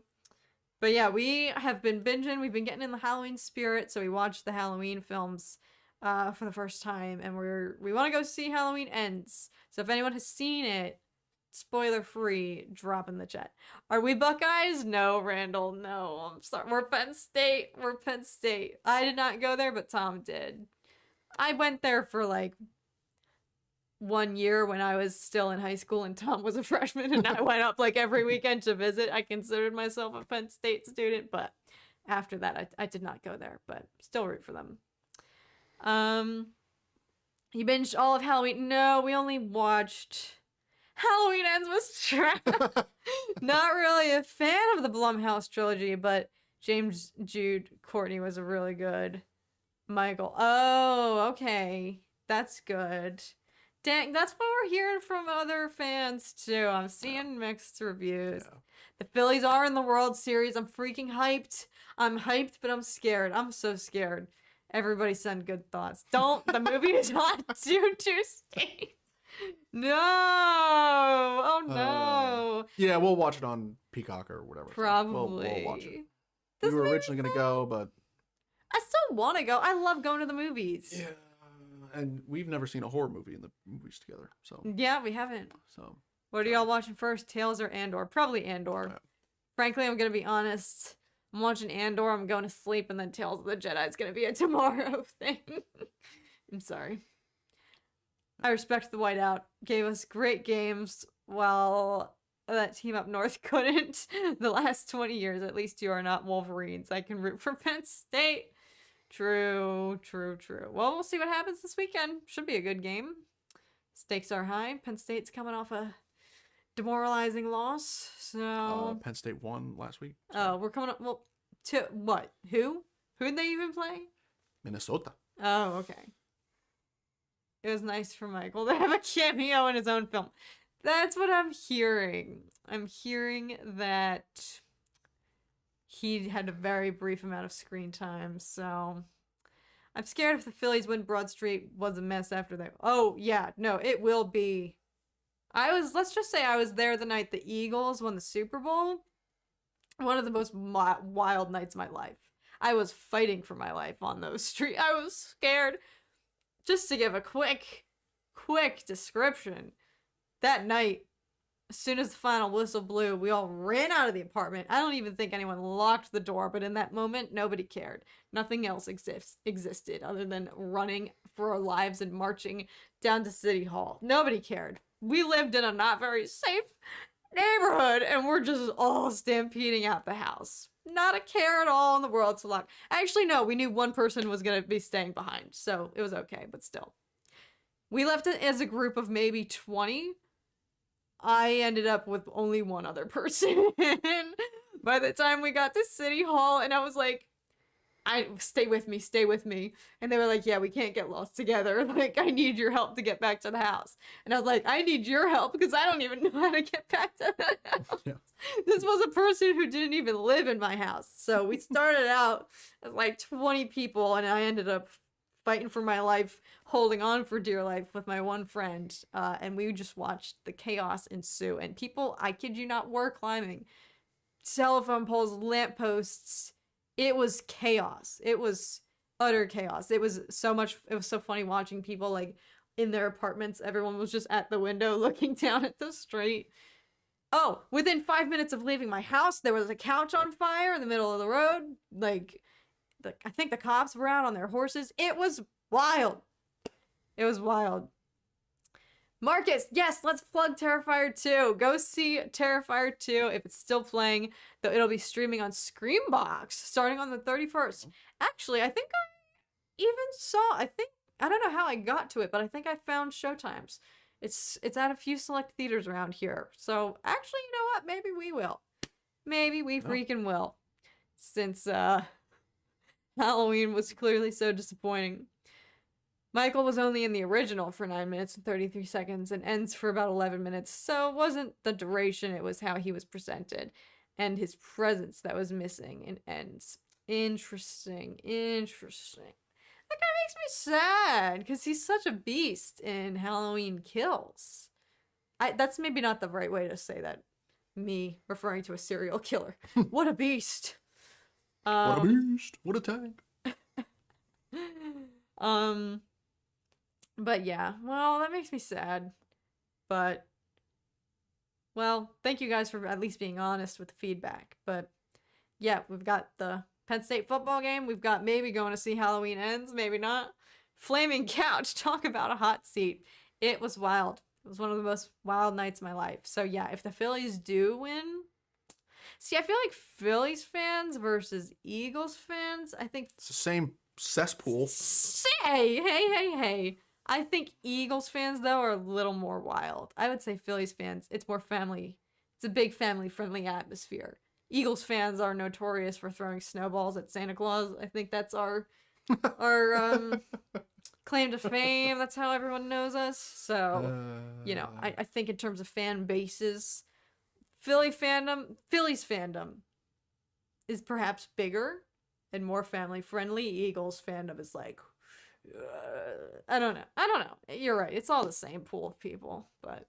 But yeah, we have been binging. We've been getting in the Halloween spirit, so we watched the Halloween films for the first time, and we want to go see Halloween Ends. So if anyone has seen it, spoiler free, drop in the chat. Are we Buckeyes? No, Randall, no. I'm sorry. We're Penn State. I did not go there, but Tom did. I went there for like 1 year when I was still in high school and Tom was a freshman, and I went up like every weekend to visit. I considered myself a Penn State student, but after that I did not go there, but still root for them. You binged all of Halloween? No, we only watched Halloween Ends was trash. Not really a fan of the Blumhouse trilogy, but James Jude Courtney was a really good Michael. Oh, okay. That's good. Dang, that's what we're hearing from other fans too. I'm seeing mixed reviews. Yeah. The Phillies are in the World Series. I'm freaking hyped. I'm hyped, but I'm scared. I'm so scared. Everybody send good thoughts. Don't. The movie is on 2-2 states. No. Oh no. Yeah, we'll watch it on Peacock or whatever. Probably. We'll watch it. This We were movie's originally going to go, but... I still want to go. I love going to the movies. Yeah. And we've never seen a horror movie in the movies together, so... Yeah, we haven't. So... What are y'all watching first, Tales or Andor? Probably Andor. Yeah. Frankly, I'm going to be honest. I'm watching Andor, I'm going to sleep, and then Tales of the Jedi is going to be a tomorrow thing. I'm sorry. I respect the whiteout. Gave us great games while that team up north couldn't. The last 20 years, at least you are not Wolverines. I can root for Penn State. True, true, true. Well, we'll see what happens this weekend. Should be a good game. Stakes are high. Penn State's coming off a demoralizing loss. So Penn State won last week. So. oh, we're coming up. Well, to what? Who'd they even play? Minnesota. Oh, okay. It was nice for Michael to have a cameo in his own film. That's what I'm hearing. I'm hearing that he had a very brief amount of screen time, so I'm scared if the Phillies win, Broad Street was a mess after that. Oh, yeah, no, it will be. Let's just say I was there the night the Eagles won the Super Bowl. One of the most wild nights of my life. I was fighting for my life on those streets. I was scared. Just to give a quick description. That night, as soon as the final whistle blew, we all ran out of the apartment. I don't even think anyone locked the door, but in that moment, nobody cared. Nothing else existed other than running for our lives and marching down to City Hall. Nobody cared. We lived in a not very safe neighborhood, and we're just all stampeding out the house. Not a care at all in the world to lock. Actually, no, we knew one person was going to be staying behind, so it was okay, but still. We left it as a group of maybe 20. I ended up with only one other person by the time we got to City Hall, and I was like, stay with me. And they were like, yeah, we can't get lost together. Like, I need your help to get back to the house. And I was like, I need your help because I don't even know how to get back to the house. Yeah. This was a person who didn't even live in my house. So we started out as like 20 people, and I ended up fighting for my life, holding on for dear life with my one friend. And we just watched the chaos ensue. And people, I kid you not, were climbing telephone poles, lampposts. It was chaos. It was utter chaos. It was so funny watching people like in their apartments. Everyone was just at the window looking down at the street. Oh, within 5 minutes of leaving my house, there was a couch on fire in the middle of the road. Like, I think the cops were out on their horses. It was wild. It was wild. Marcus, yes, let's plug Terrifier 2. Go see Terrifier 2 if it's still playing. Though it'll be streaming on Screambox starting on the 31st. Actually, I think I even saw, I don't know how I got to it, but I think I found showtimes. It's at a few select theaters around here. So actually, you know what? Maybe we will. Maybe we freaking will. Since Halloween was clearly so disappointing. Michael was only in the original for 9 minutes and 33 seconds and ends for about 11 minutes, so it wasn't the duration, it was how he was presented and his presence that was missing in ends. Interesting. That guy makes me sad because he's such a beast in Halloween Kills. That's maybe not the right way to say that. Me referring to a serial killer. What a beast. What a beast. What a tank. But yeah, well, that makes me sad. But, well, thank you guys for at least being honest with the feedback. But, yeah, we've got the Penn State football game. We've got maybe going to see Halloween Ends, maybe not. Flaming Couch, talk about a hot seat. It was wild. It was one of the most wild nights of my life. So, yeah, if the Phillies do win... See, I feel like Phillies fans versus Eagles fans, I think... It's the same cesspool. Hey. I think Eagles fans, though, are a little more wild. I would say Phillies fans, it's more family. It's a big family-friendly atmosphere. Eagles fans are notorious for throwing snowballs at Santa Claus. I think that's our claim to fame. That's how everyone knows us. So, you know, I think in terms of fan bases, Phillies fandom is perhaps bigger and more family-friendly. Eagles fandom is like... I don't know. You're right. It's all the same pool of people, but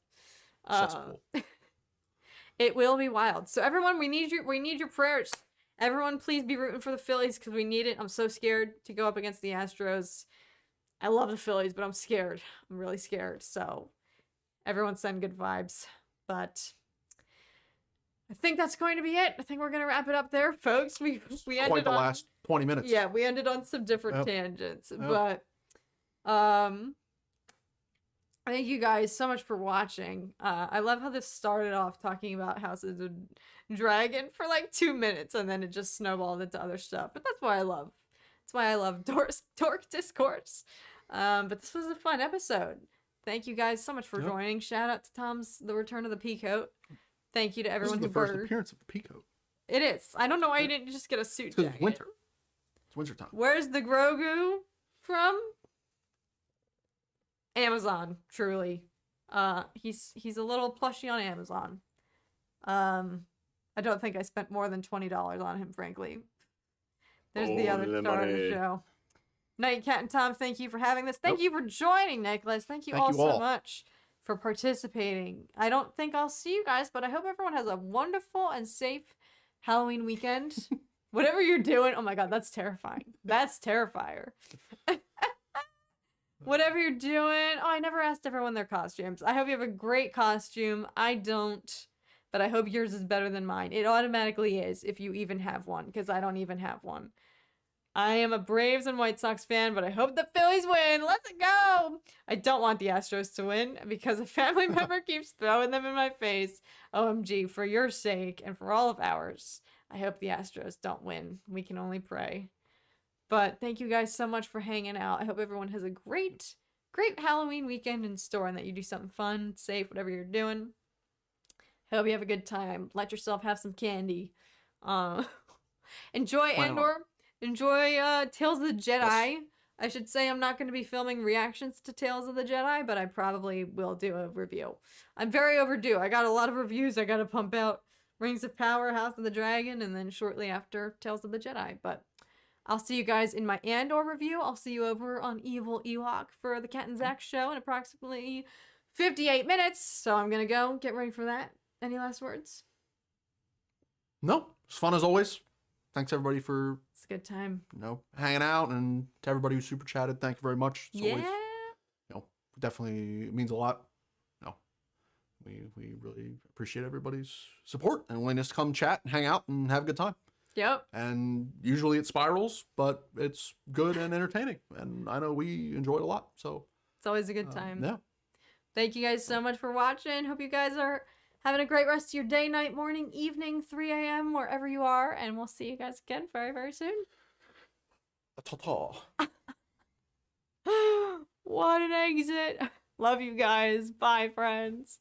it will be wild. So everyone, we need your prayers. Everyone, please be rooting for the Phillies because we need it. I'm so scared to go up against the Astros. I love the Phillies, but I'm scared. I'm really scared. So everyone send good vibes. But I think that's going to be it. I think we're going to wrap it up there, folks. We ended quite the last 20 minutes. Yeah, we ended on some different tangents, but thank you guys so much for watching. I love how this started off talking about House of the Dragon for like 2 minutes, and then it just snowballed into other stuff. But that's why I love. That's why I love Dork Discourse. But this was a fun episode. Thank you guys so much for joining. Shout out to Tom's The Return of the Peacoat. Thank you to everyone who first appearance of the Peacoat. It is. I don't know why you didn't just get a suit jacket. It's winter. It's winter time. Where's the Grogu from? Amazon, truly. He's a little plushie on Amazon. I don't think I spent more than $20 on him, frankly. There's the other star of the show. Night Cat and Tom, thank you for having this. Thank you for joining, Nicholas. Thank you all so much for participating. I don't think I'll see you guys, but I hope everyone has a wonderful and safe Halloween weekend. Whatever you're doing. Oh my god, that's terrifying. That's Terrifier. Whatever you're doing. Oh, I never asked everyone their costumes. I hope you have a great costume. I don't, but I hope yours is better than mine. It automatically is if you even have one, because I don't even have one. I am a Braves and White Sox fan, but I hope the Phillies win. Let's go! I don't want the Astros to win because a family member keeps throwing them in my face. OMG, for your sake and for all of ours, I hope the Astros don't win. We can only pray. But thank you guys so much for hanging out. I hope everyone has a great Halloween weekend in store and that you do something fun, safe, whatever you're doing. I hope you have a good time. Let yourself have some candy. Enjoy Andor. Enjoy Tales of the Jedi. Yes. I should say I'm not going to be filming reactions to Tales of the Jedi, but I probably will do a review. I'm very overdue. I got a lot of reviews I got to pump out. Rings of Power, House of the Dragon, and then shortly after Tales of the Jedi. But I'll see you guys in my Andor review. I'll see you over on Evil Ewok for the Cat and Zach show in approximately 58 minutes. So I'm going to go get ready for that. Any last words? No. It's fun as always. Thanks everybody for it's a good time. Hanging out, and to everybody who super chatted, thank you very much. It's always, definitely means a lot. We really appreciate everybody's support and willingness to come chat and hang out and have a good time. Yep. And usually it spirals, but it's good and entertaining, and I know we enjoy it a lot. So it's always a good time. Yeah. Thank you guys so much for watching. Hope you guys are having a great rest of your day, night, morning, evening, 3 a.m., wherever you are. And we'll see you guys again very, very soon. Ta-ta. What an exit. Love you guys. Bye, friends.